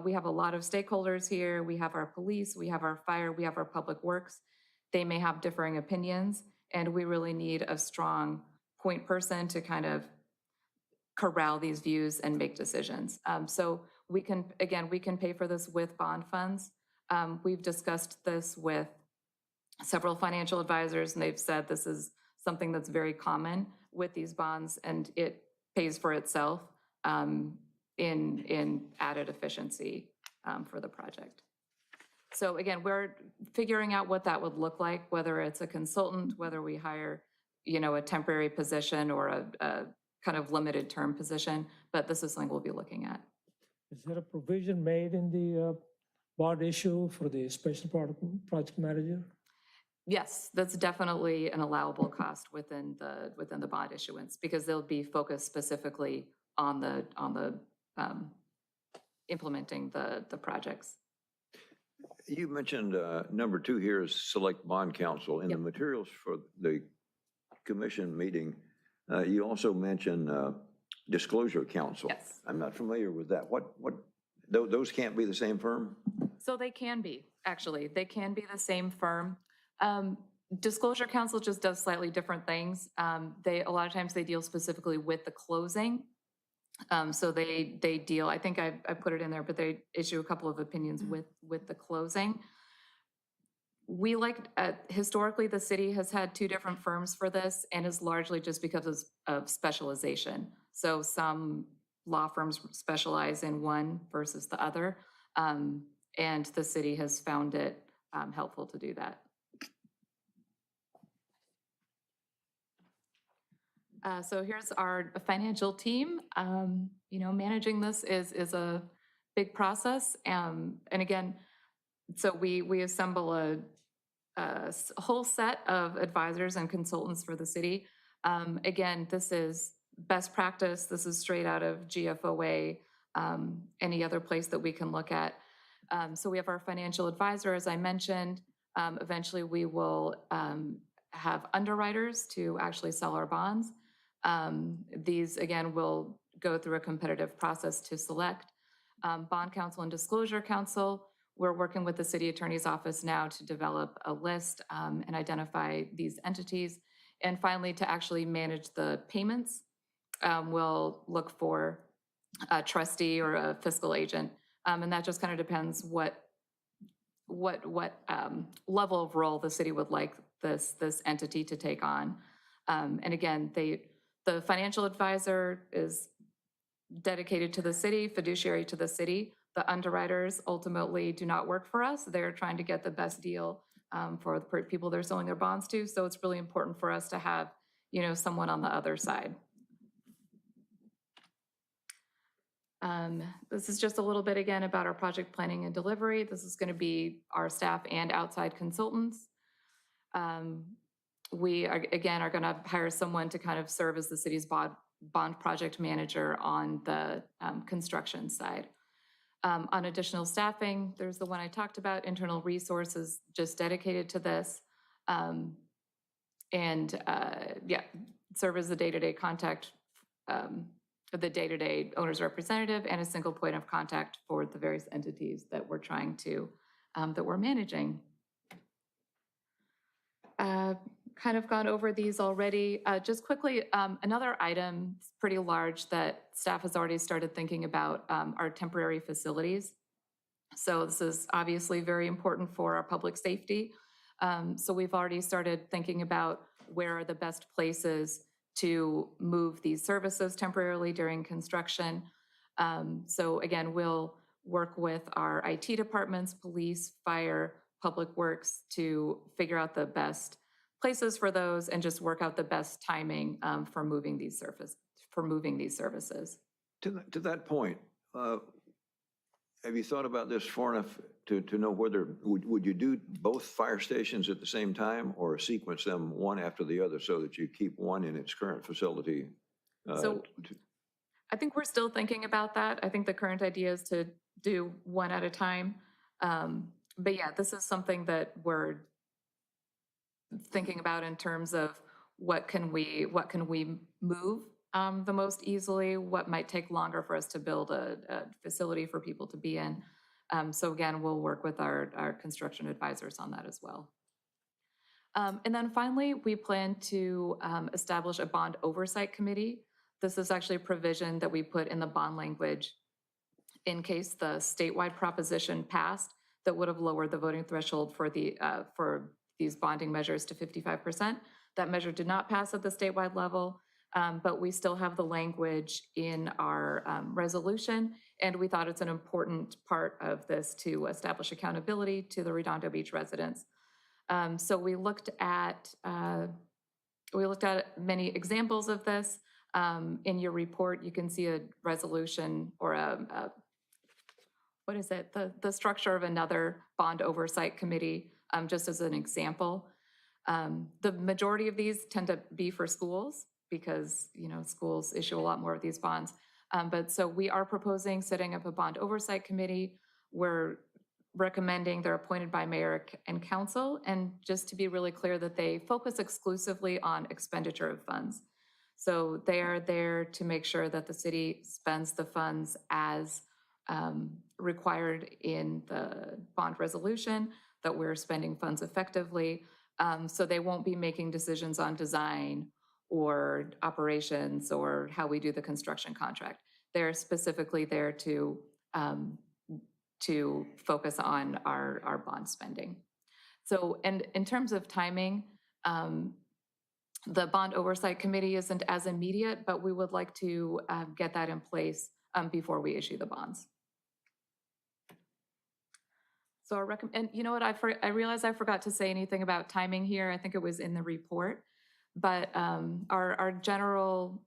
We have a lot of stakeholders here. We have our police, we have our fire, we have our public works. They may have differing opinions, and we really need a strong point person to kind of corral these views and make decisions. So we can pay for this with bond funds. We've discussed this with several financial advisors, and they've said this is something that's very common with these bonds, and it pays for itself in added efficiency for the project. So again, we're figuring out what that would look like, whether it's a consultant, whether we hire, a temporary position or a kind of limited term position, but this is something we'll be looking at. Is there a provision made in the bond issue for the special project manager? Yes, that's definitely an allowable cost within the bond issuance, because they'll be focused specifically on the implementing the projects. You mentioned number 2 here is select bond counsel. In the materials for the commission meeting, you also mentioned disclosure counsel. Yes. I'm not familiar with that. Those can't be the same firm? So they can be, actually. They can be the same firm. Disclosure counsel just does slightly different things. A lot of times they deal specifically with the closing. So they deal, I think I put it in there, but they issue a couple of opinions with the closing. We historically, the city has had 2 different firms for this, and is largely just because of specialization. So some law firms specialize in one versus the other, and the city has found it helpful to do that. So here's our financial team. Managing this is a big process. And again, so we assemble a whole set of advisors and consultants for the city. Again, this is best practice. This is straight out of GFOA, any other place that we can look at. So we have our financial advisor, as I mentioned. Eventually we will have underwriters to actually sell our bonds. These, again, will go through a competitive process to select. Bond counsel and disclosure counsel, we're working with the city attorney's office now to develop a list and identify these entities. And finally, to actually manage the payments, we'll look for a trustee or a fiscal agent. And that just kind of depends what what level of role the city would like this entity to take on. And again, the financial advisor is dedicated to the city, fiduciary to the city. The underwriters ultimately do not work for us. They're trying to get the best deal for the people they're selling their bonds to. So it's really important for us to have, someone on the other side. This is just a little bit again about our project planning and delivery. This is going to be our staff and outside consultants. We are going to hire someone to kind of serve as the city's bond project manager on the construction side. On additional staffing, there's the one I talked about, internal resources just dedicated to this. Serve as the day-to-day contact, the day-to-day owner's representative and a single point of contact for the various entities that we're trying to, that we're managing. Kind of gone over these already. Just quickly, another item pretty large that staff has already started thinking about are temporary facilities. So this is obviously very important for our public safety. So we've already started thinking about where are the best places to move these services temporarily during construction. So again, we'll work with our IT departments, police, fire, public works to figure out the best places for those and just work out the best timing for moving these services. To that point, have you thought about this far enough to know whether, would you do both fire stations at the same time or sequence them one after the other so that you keep one in its current facility? So I think we're still thinking about that. I think the current idea is to do one at a time. But yeah, this is something that we're thinking about in terms of what can we move the most easily, what might take longer for us to build a facility for people to be in. So again, we'll work with our construction advisors on that as well. And then finally, we plan to establish a bond oversight committee. This is actually a provision that we put in the bond language in case the statewide proposition passed that would have lowered the voting threshold for these bonding measures to 55%. That measure did not pass at the statewide level, but we still have the language in our resolution, and we thought it's an important part of this to establish accountability to the Redondo Beach residents. So we looked at many examples of this. In your report, you can see a resolution or the structure of another bond oversight committee, just as an example. The majority of these tend to be for schools because, schools issue a lot more of these bonds. But so we are proposing setting up a bond oversight committee. We're recommending they're appointed by mayor and council, and just to be really clear that they focus exclusively on expenditure of funds. So they are there to make sure that the city spends the funds as required in the bond resolution, that we're spending funds effectively. So they won't be making decisions on design or operations or how we do the construction contract. They're specifically there to focus on our bond spending. So, and in terms of timing, the bond oversight committee isn't as immediate, but we would like to get that in place before we issue the bonds. So and you know what, I realized I forgot to say anything about timing here. I think it was in the report, but our general,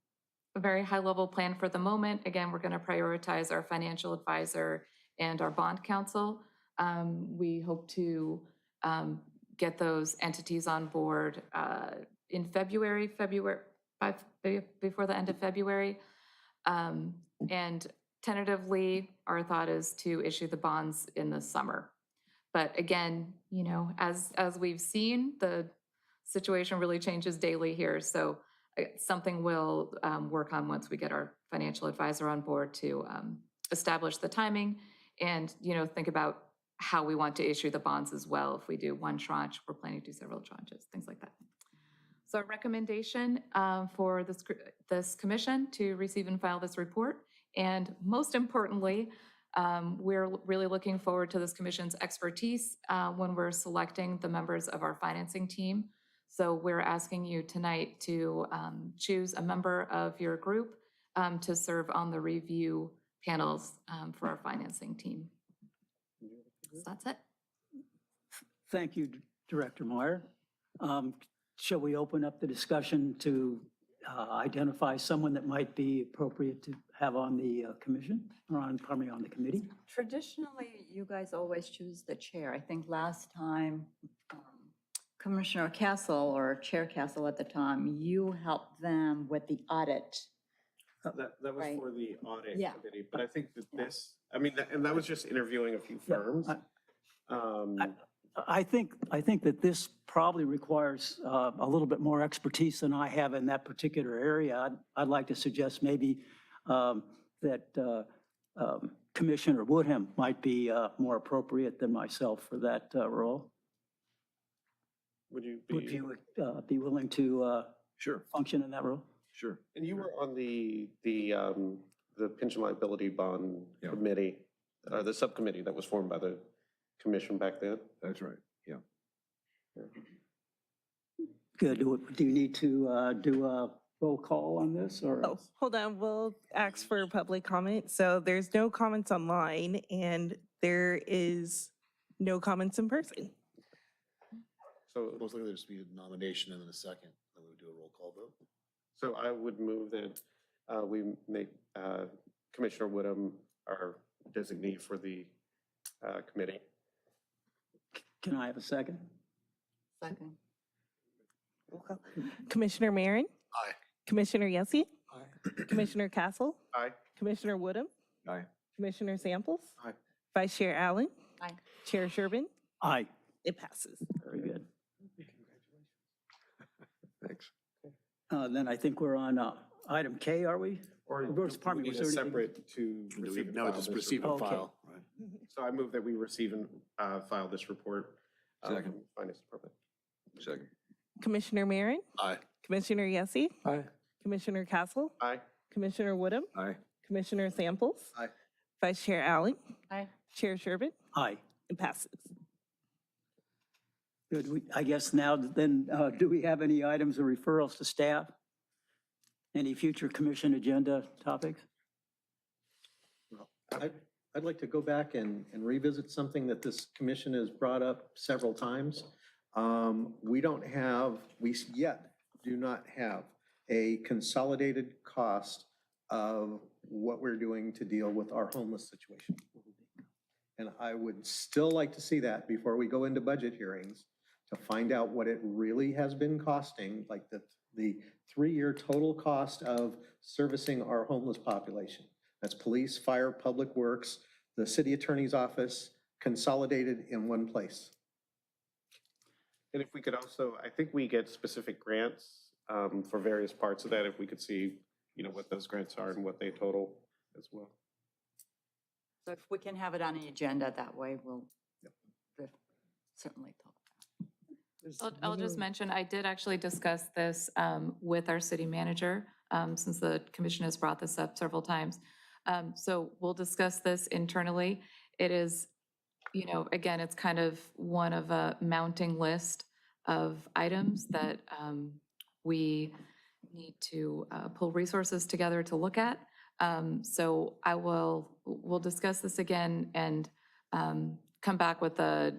very high level plan for the moment, again, we're gonna prioritize our financial advisor and our bond counsel. We hope to get those entities on board in February, before the end of February. And tentatively, our thought is to issue the bonds in the summer. But again, as we've seen, the situation really changes daily here. So something we'll work on once we get our financial advisor on board to establish the timing and, think about how we want to issue the bonds as well. If we do one tranche, we're planning to do several tranches, things like that. So our recommendation for this commission to receive and file this report, and most importantly, We're really looking forward to this commission's expertise when we're selecting the members of our financing team. So we're asking you tonight to choose a member of your group to serve on the review panels for our financing team. So that's it. Thank you, Director Meyer. Shall we open up the discussion to identify someone that might be appropriate to have on the commission, or on the committee? Traditionally, you guys always choose the chair. I think last time, Commissioner Castle, or Chair Castle at the time, you helped them with the audit. That was Right. for the audit Yeah. committee, but I think that this, I mean, and that was just interviewing a few firms. I think that this probably requires a little bit more expertise than I have in that particular area. I'd like to suggest maybe that Commissioner Woodham might be more appropriate than myself for that role. Would you Would be, you be willing to Sure, function in that role? sure. and you were on the pension liability bond Yeah. committee, the subcommittee that was formed by the commission back then? That's right, yeah. Good. Do you need to do a roll call on this, or? Oh, hold on, we'll ask for public comment. So there's no comments online and there is no comments in person. So, Most likely there's be a nomination and then a second, then we would do a roll call vote. so I would move that we make Commissioner Woodham our designee for the committee. Can I have a second? Second. Commissioner Marin? Aye. Commissioner Yessie? Commissioner Castle? Aye. Commissioner Woodham? Aye. Commissioner Samples? Aye. Vice Chair Allen? Aye. Chair Sherbin? Aye. It passes. Very good. Thanks. Then I think we're on item K, are we? Or Or was- pardon me, we need was a there anything- separate to receive and Now we file just this receive report. and Okay. file, right? So I move that we receive and file this report. Second. from Finance Department. Second. Commissioner Marin? Aye. Commissioner Yessie? Aye. Commissioner Castle? Aye. Commissioner Woodham? Aye. Commissioner Samples? Aye. Vice Chair Allen? Aye. Chair Sherbin? Aye. It passes. Good. I guess now then, do we have any items or referrals to staff? Any future commission agenda topics? I'd like to go back and revisit something that this commission has brought up several times. We yet do not have a consolidated cost of what we're doing to deal with our homeless situation. And I would still like to see that before we go into budget hearings, to find out what it really has been costing, like the 3-year total cost of servicing our homeless population. That's police, fire, public works, the city attorney's office, consolidated in one place. And if we could also, I think we get specific grants for various parts of that, if we could see, what those grants are and what they total as well. So if we can have it on the agenda, that way we'll certainly talk. I'll just mention, I did actually discuss this with our city manager, since the commission has brought this up several times. So we'll discuss this internally. It is, again, it's kind of one of a mounting list of items that we need to pull resources together to look at. So we'll discuss this again and come back with a,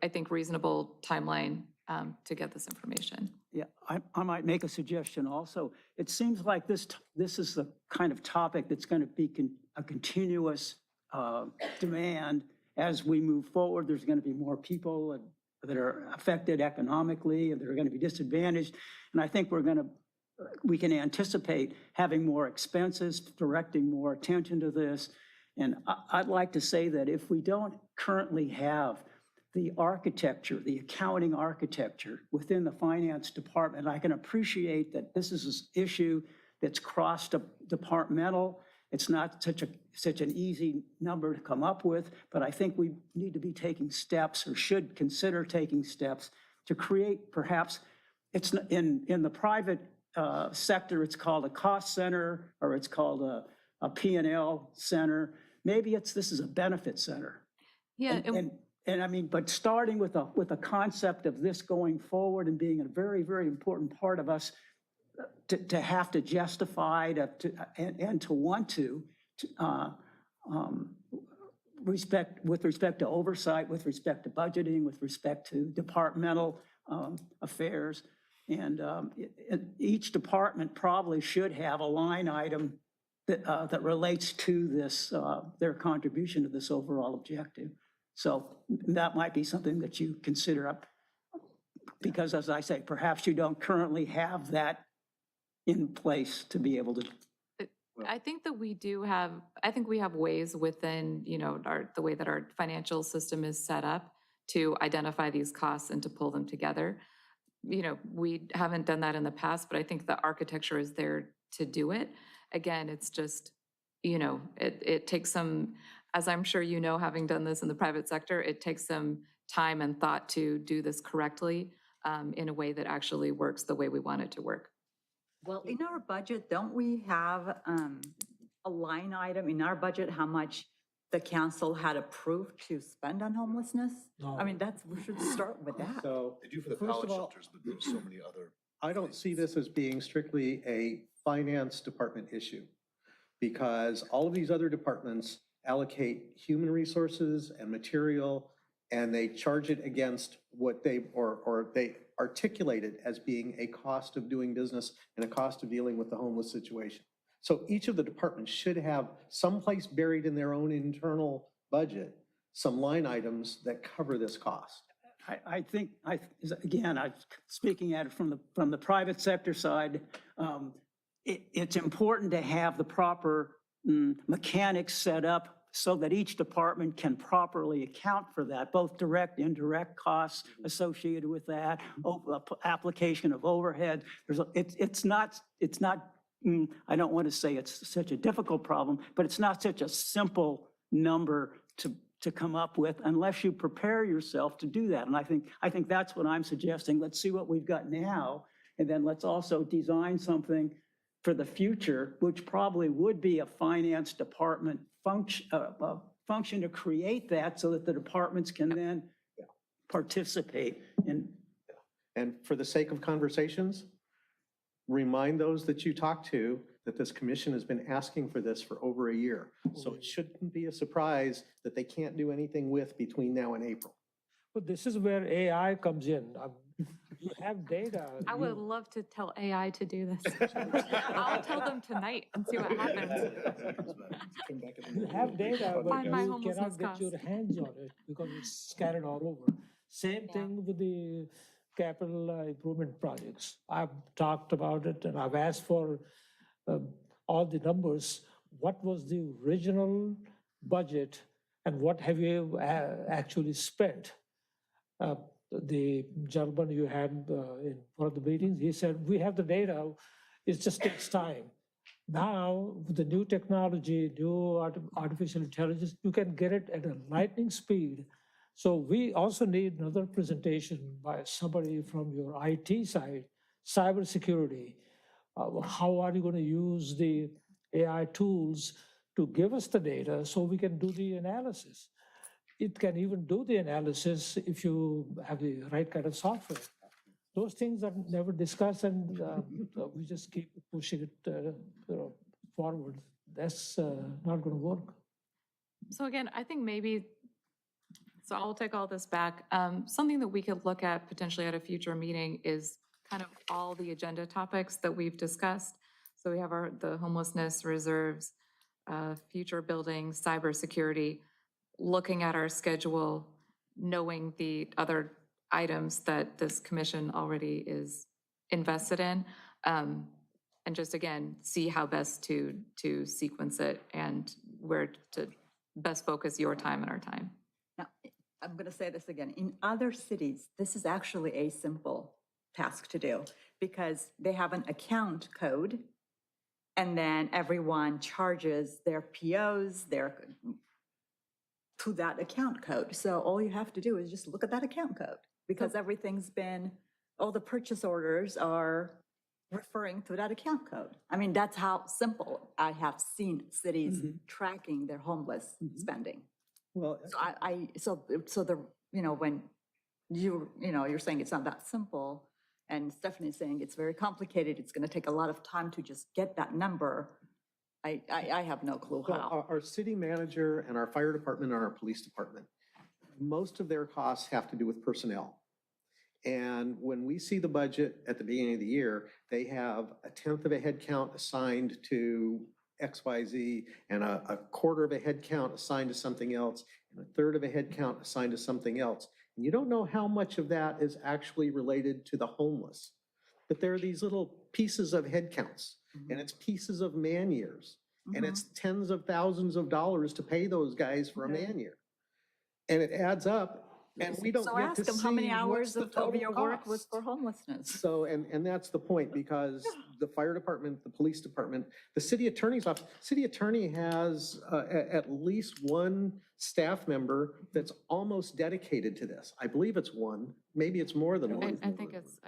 I think, reasonable timeline to get this information. Yeah, I might make a suggestion also. It seems like this is the kind of topic that's going to be a continuous demand as we move forward. There's going to be more people that are affected economically, and they're going to be disadvantaged. And I think we can anticipate having more expenses, directing more attention to this. And I'd like to say that if we don't currently have the architecture, the accounting architecture within the finance department, I can appreciate that this is an issue that's cross-departmental. It's not such an easy number to come up with, but I think we need to be taking steps, or should consider taking steps, to create, perhaps, it's in the private sector, it's called a cost center, or it's called a P&L center. maybe this is a benefit center. Yeah, And I mean, but starting with a concept of this going forward and being a very, very important part of us to have to justify and to want to with respect to oversight, with respect to budgeting, with respect to departmental affairs. And each department probably should have a line item that relates to this, their contribution to this overall objective. So that might be something that you consider up, because as I say, perhaps you don't currently have that in place to be able to. I think that we do have, I think we have ways within, you know, the way that our financial system is set up to identify these costs and to pull them together. You know, we haven't done that in the past, but I think the architecture is there to do it. Again, it's just, you know, it takes some, as I'm sure you know, having done this in the private sector, it takes some time and thought to do this correctly in a way that actually works the way we want it to work. Well, in our budget, don't we have a line item in our budget, how much the council had approved to spend on homelessness? No. I mean, we should start with that. So, They do for the First college of all- shelters, but there's so many other. I don't see this as being strictly a finance department issue, because all of these other departments allocate human resources and material, and they charge it against what or they articulate it as being a cost of doing business and a cost of dealing with the homeless situation. So each of the departments should have someplace buried in their own internal budget some line items that cover this cost. I think, again, I'm speaking at it from the private sector side, it's important to have the proper mechanics set up so that each department can properly account for that, both direct, indirect costs associated with that, application of overhead. It's not, I don't want to say it's such a difficult problem, but it's not such a simple number to come up with unless you prepare yourself to do that. And I think that's what I'm suggesting. Let's see what we've got now, and then let's also design something for the future, which probably would be a finance department function to create that so that the departments can then participate in. And for the sake of conversations, remind those that you talk to that this commission has been asking for this for over a year. So it shouldn't be a surprise that they can't do anything with between now and April. But this is where AI comes in. You have data. I would love to tell AI to do this. I'll tell them tonight and see what happens. You have data, but Find my you homelessness cannot get costs. your hands on it because it's scattered all over. Same thing with the capital improvement projects. I've talked about it and I've asked for all the numbers. What was the original budget and what have you actually spent? The gentleman you had in one of the meetings, he said, we have the data, it just takes time. Now, with the new technology, new artificial intelligence, you can get it at a lightning speed. So we also need another presentation by somebody from your IT side, cybersecurity. How are you going to use the AI tools to give us the data so we can do the analysis? It can even do the analysis if you have the right kind of software. Those things are never discussed, and we just keep pushing it forward. That's not going to work. So again, I think maybe, so I'll take all this back. Something that we could look at potentially at a future meeting is kind of all the agenda topics that we've discussed. So we have the homelessness reserves, future buildings, cybersecurity, looking at our schedule, knowing the other items that this commission already is invested in, and just again, see how best to sequence it and where to best focus your time and our time. Now, I'm going to say this again. In other cities, this is actually a simple task to do because they have an account code and then everyone charges their POs, to that account code. So all you have to do is just look at that account code because everything's been, all the purchase orders are referring to that account code. I mean, that's how simple I have seen cities tracking their homeless spending. Well, So the, when you're saying it's not that simple, and Stephanie's saying it's very complicated, it's gonna take a lot of time to just get that number, I have no clue well, how. our city manager and our fire department and our police department, most of their costs have to do with personnel. And when we see the budget at the beginning of the year, they have 1/10 of a head count assigned to XYZ and a 1/4 of a head count assigned to something else and 1/3 of a head count assigned to something else. And you don't know how much of that is actually related to the homeless. But there are these little pieces of head counts and it's pieces of man years. And it's tens of thousands of dollars to pay those guys for a man year. And it adds up. And we don't So get to ask them how many see hours what's the of total your work was cost. for homelessness. So, and that's the point, because the fire department, the police department, the city attorney's office, city attorney has at least one staff member that's almost dedicated to this. I believe it's one, maybe it's more than I one. think it's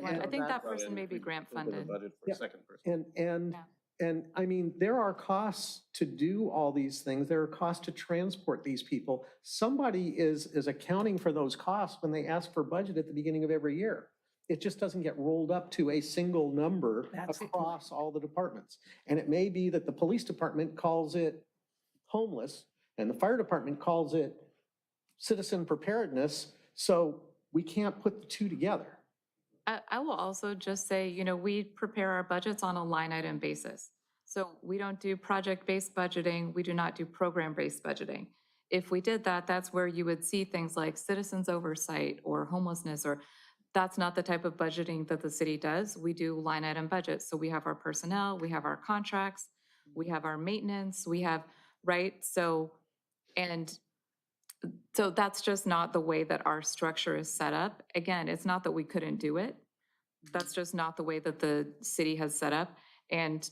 one. I think that person may be grant funded. Budget for Yeah. a second person. And I mean, there are costs to do all these things. There are costs to transport these people. Somebody is accounting for those costs when they ask for budget at the beginning of every year. It just doesn't get rolled up to a single number That's the across all the departments. And it may be that the police department calls it homeless and the fire department calls it citizen preparedness. So we can't put the two together. I will also just say, we prepare our budgets on a line item basis. So we don't do project-based budgeting. We do not do program-based budgeting. If we did that, that's where you would see things like citizens oversight or homelessness, or that's not the type of budgeting that the city does. We do line item budgets. So we have our personnel, we have our contracts, we have our maintenance, we have, right? So that's just not the way that our structure is set up. Again, it's not that we couldn't do it. That's just not the way that the city has set up. And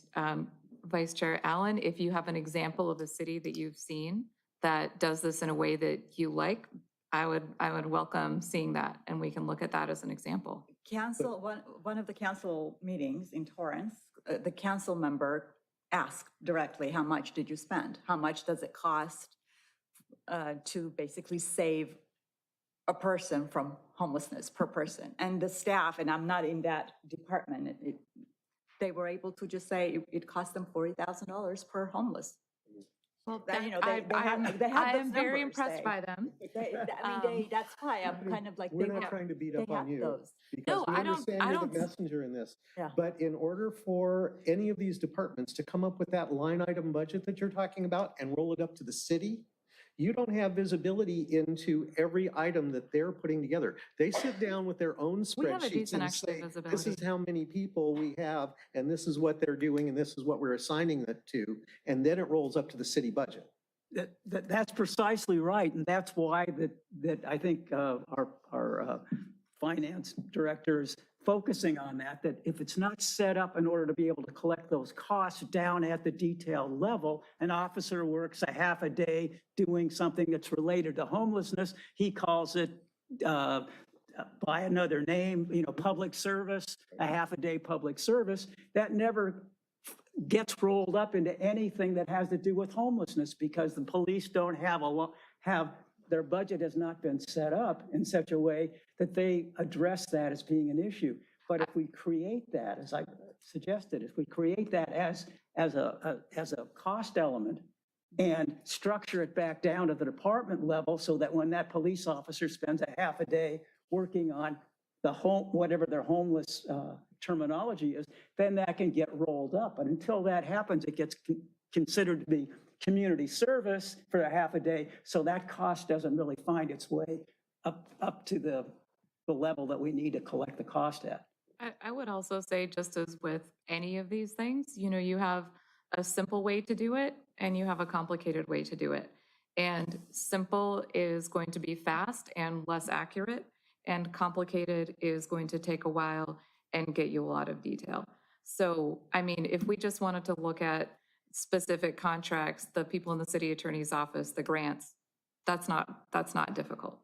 Vice Chair Allen, if you have an example of a city that you've seen that does this in a way that you like, I would welcome seeing that, and we can look at that as an example. One of the council meetings in Torrance, the council member asked directly, how much did you spend? How much does it cost to basically save a person from homelessness per person? And the staff, and I'm not in that department, they were able to just say it cost them $40,000 per homeless. Well, That, I am very impressed by them. That's why I'm kind of like. We're not trying to beat up on you. Because No, we I don't- understand I you're don't- the messenger in this. Yeah. But in order for any of these departments to come up with that line item budget that you're talking about and roll it up to the city, you don't have visibility into every item that they're putting together. They sit down with their own We have a spreadsheets decent and actually say, this visibility. is how many people we have, and this is what they're doing, and this is what we're assigning it to, and then it rolls up to the city budget. That's precisely right, and that's why that I think our finance director is focusing on that if it's not set up in order to be able to collect those costs down at the detailed level, an officer works a half a day doing something that's related to homelessness, he calls it by another name, public service, a half a day public service, that never gets rolled up into anything that has to do with homelessness, because the police don't have their budget has not been set up in such a way that they address that as being an issue. But if we create that, as I suggested, if we create that as a cost element and structure it back down to the department level, so that when that police officer spends a half a day working on whatever their homeless terminology is, then that can get rolled up. But until that happens, it gets considered to be community service for a half a day. So that cost doesn't really find its way up to the level that we need to collect the cost at. I would also say, just as with any of these things, you have a simple way to do it and you have a complicated way to do it. And simple is going to be fast and less accurate, and complicated is going to take a while and get you a lot of detail. So, I mean, if we just wanted to look at specific contracts, the people in the city attorney's office, the grants, that's not difficult,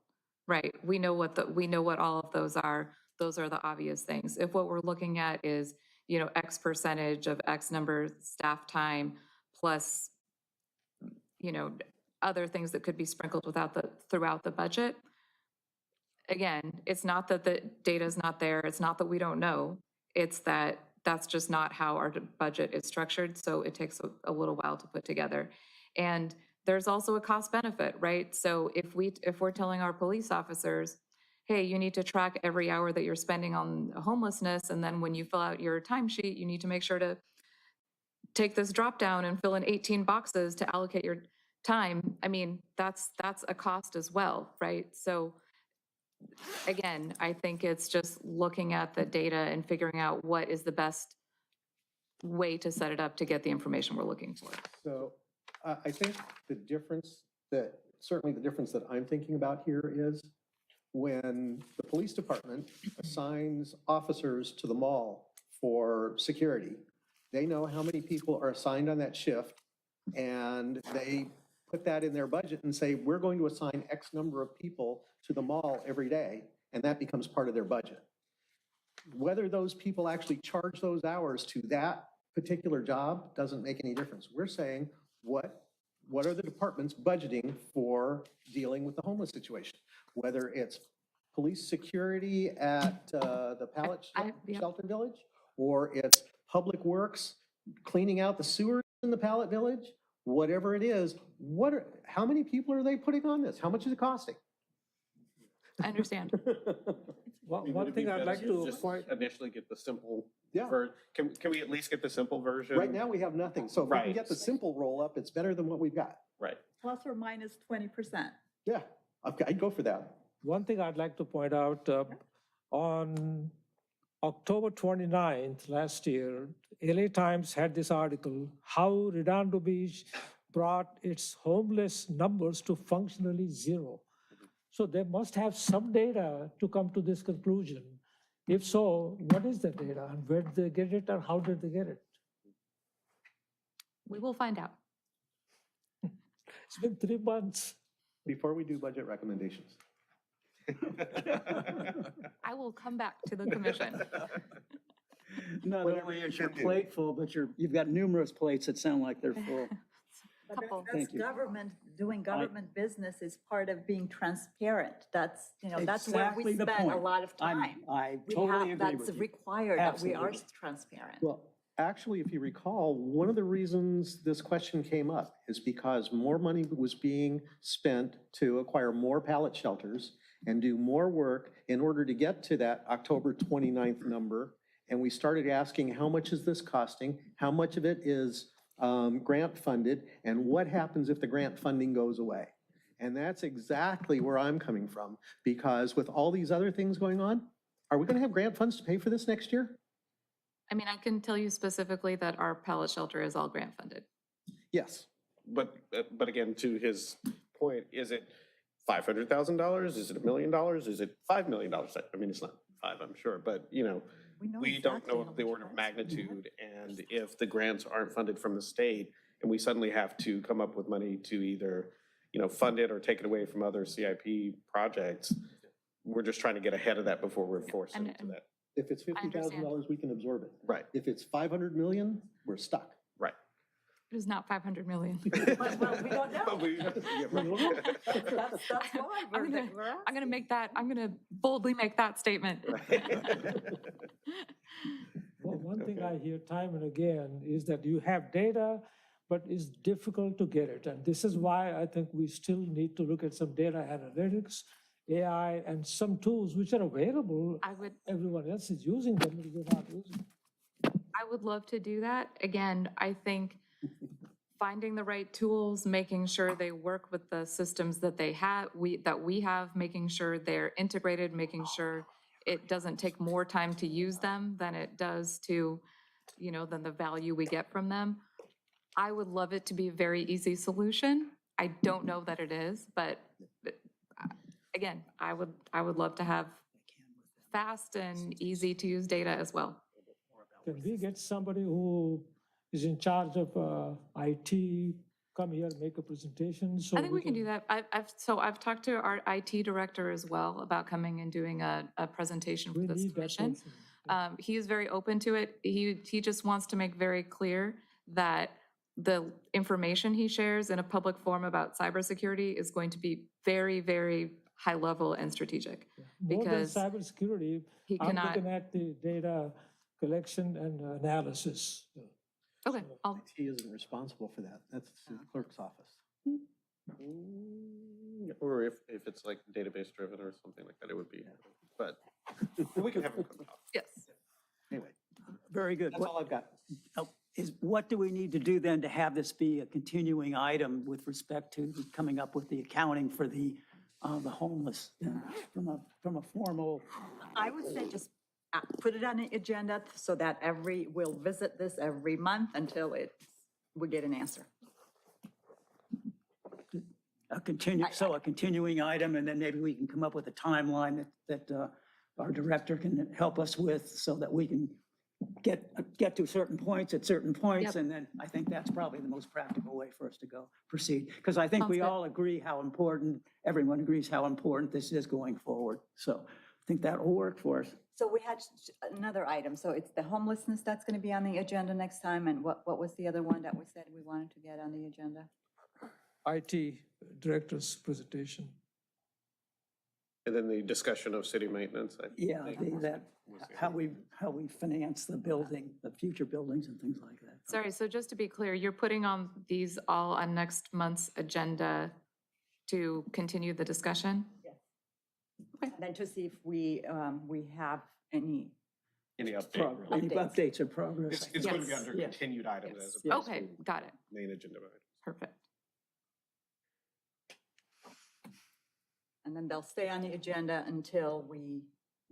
right? We know what all of those are. Those are the obvious things. If what we're looking at is X percentage of X number of staff time plus, other things that could be sprinkled throughout the budget. Again, it's not that the data is not there. It's not that we don't know. It's that that's just not how our budget is structured. So it takes a little while to put together. And there's also a cost benefit, right? So if we're telling our police officers, hey, you need to track every hour that you're spending on homelessness, and then when you fill out your timesheet, you need to make sure to take this drop down and fill in 18 boxes to allocate your time. I mean, that's a cost as well, right? So again, I think it's just looking at the data and figuring out what is the best way to set it up to get the information we're looking for. So I think certainly the difference that I'm thinking about here is when the police department assigns officers to the mall for security, they know how many people are assigned on that shift, and they put that in their budget and say, we're going to assign X number of people to the mall every day, and that becomes part of their budget. Whether those people actually charge those hours to that particular job doesn't make any difference. We're saying, what are the departments budgeting for dealing with the homeless situation? Whether it's police security at the pallet shelter village, or it's public works cleaning out the sewers in the pallet village, whatever it is, how many people are they putting on this? How much is it costing? I understand. One thing I'd like to Just point, initially get the simple Yeah. version. Can we at least get the simple version? Right now, we have nothing. So if we can Right. get the simple roll up, it's better than what we've got. Right. Plus or minus 20%. Yeah, I'd go for that. one thing I'd like to point out, on October 29th last year, LA Times had this article, how Redondo Beach brought its homeless numbers to functionally zero. So they must have some data to come to this conclusion. If so, what is the data, and where did they get it, or how did they get it? We will find out. It's been 3 months. Before we do budget recommendations. I will come back to the commission. Not only is your plate full, but you've got numerous plates that sound like they're full. But Couple. that's Thank you. government, doing government business is part of being transparent. That's, that's where we Exactly the spend a point. lot of time. I We totally have- agree with That's you. required, that we are Absolutely. transparent. Well, actually, if you recall, one of the reasons this question came up is because more money was being spent to acquire more pallet shelters and do more work in order to get to that October 29th number. And we started asking, how much is this costing? How much of it is grant funded? And what happens if the grant funding goes away? And that's exactly where I'm coming from, because with all these other things going on, are we going to have grant funds to pay for this next year? I mean, I can tell you specifically that our pallet shelter is all grant funded. Yes. But again, to his point, is it $500,000? Is it $1 million? Is it $5 million? I mean, it's not 5, I'm sure, but we don't exactly know how the much order of it costs. magnitude, and if the grants aren't funded from the state, and we suddenly have to come up with money to either, fund it or take it away from other CIP projects, we're just trying to get ahead of that before we're forced And- into that. If it's understand. $50,000, we can absorb it. Right, If it's 500 million, we're stuck. right. It is not 500 million. Well, we don't know. But we- That's why I'm gonna, we're I'm gonna make that, I'm gonna boldly make that statement. Well, one thing I hear time and again is that you have data, but it's difficult to get it. And this is why I think we still need to look at some data analytics, AI, and some tools which are available. Everyone else is using them, but we're not using them. I would love to do that. Again, I think finding the right tools, making sure they work with the systems that we have, making sure they're integrated, making sure it doesn't take more time to use them than it does to, than the value we get from them. I would love it to be a very easy solution. I don't know that it is, but again, I would love to have fast and easy to use data as well. Can we get somebody who is in charge of IT, come here, make a presentation? So I think we can do that. I've talked to our IT director as well about coming and doing a presentation for We this need that commission. person. He is very open to it. He just wants to make very clear that the information he shares in a public forum about cybersecurity is going to be very, very high level and strategic. More than Because cybersecurity, he I'm cannot, looking at the data collection and analysis. okay, I'll, IT isn't responsible for that. That's the clerk's office. Or if it's like database driven or something like that, it would be, but we can have a quick talk. yes. Anyway, Very good. that's all I've got. What do we need to do then to have this be a continuing item with respect to coming up with the accounting for the homeless from a formal? I would say just put it on the agenda so that we'll visit this every month until we get an answer. A continuing item, and then maybe we can come up with a timeline that our director can help us with so that we can get to certain points at certain points. Yep. And then I think that's probably the most practical way for us to proceed. Because I think Sounds we good. all agree how important, everyone agrees how important this is going forward. So I think that will work for us. So we had another item. So it's the homelessness that's going to be on the agenda next time. And what was the other one that we said we wanted to get on the agenda? IT director's presentation. And then the discussion of city maintenance. I Yeah, think was the how we finance the building, the future buildings and things like that. Sorry, so just to be clear, you're putting on these all on next month's agenda to continue the discussion? And then to see if we have any, Any update? really. Any updates or progress? It's going to be Yes. under Yes. continued items as Yes. opposed Okay, to got it. main agenda items. Perfect. and then they'll stay on the agenda until we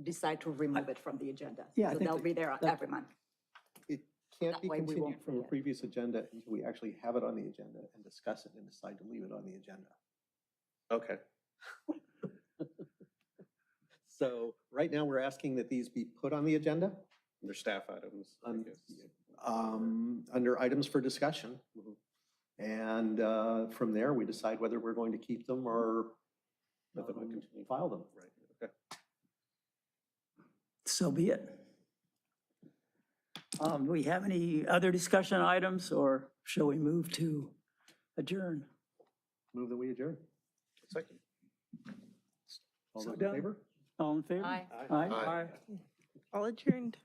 decide to remove it from the agenda. Yeah, I So think they'll be there that- every month. It can't That be way we continued won't from a forget. previous agenda until we actually have it on the agenda and discuss it and decide to leave it on the agenda. Okay. So right now, we're asking that these be put on the agenda Under staff items, I guess. under items for discussion. And from there, we decide whether we're going to keep them or Let them continue. file them. Right, okay. So be it. Do we have any other discussion items, or shall we move to adjourn? Move that we adjourn. Second. All So those in done. favor? All in favor? Aye. Aye. Aye. All adjourned.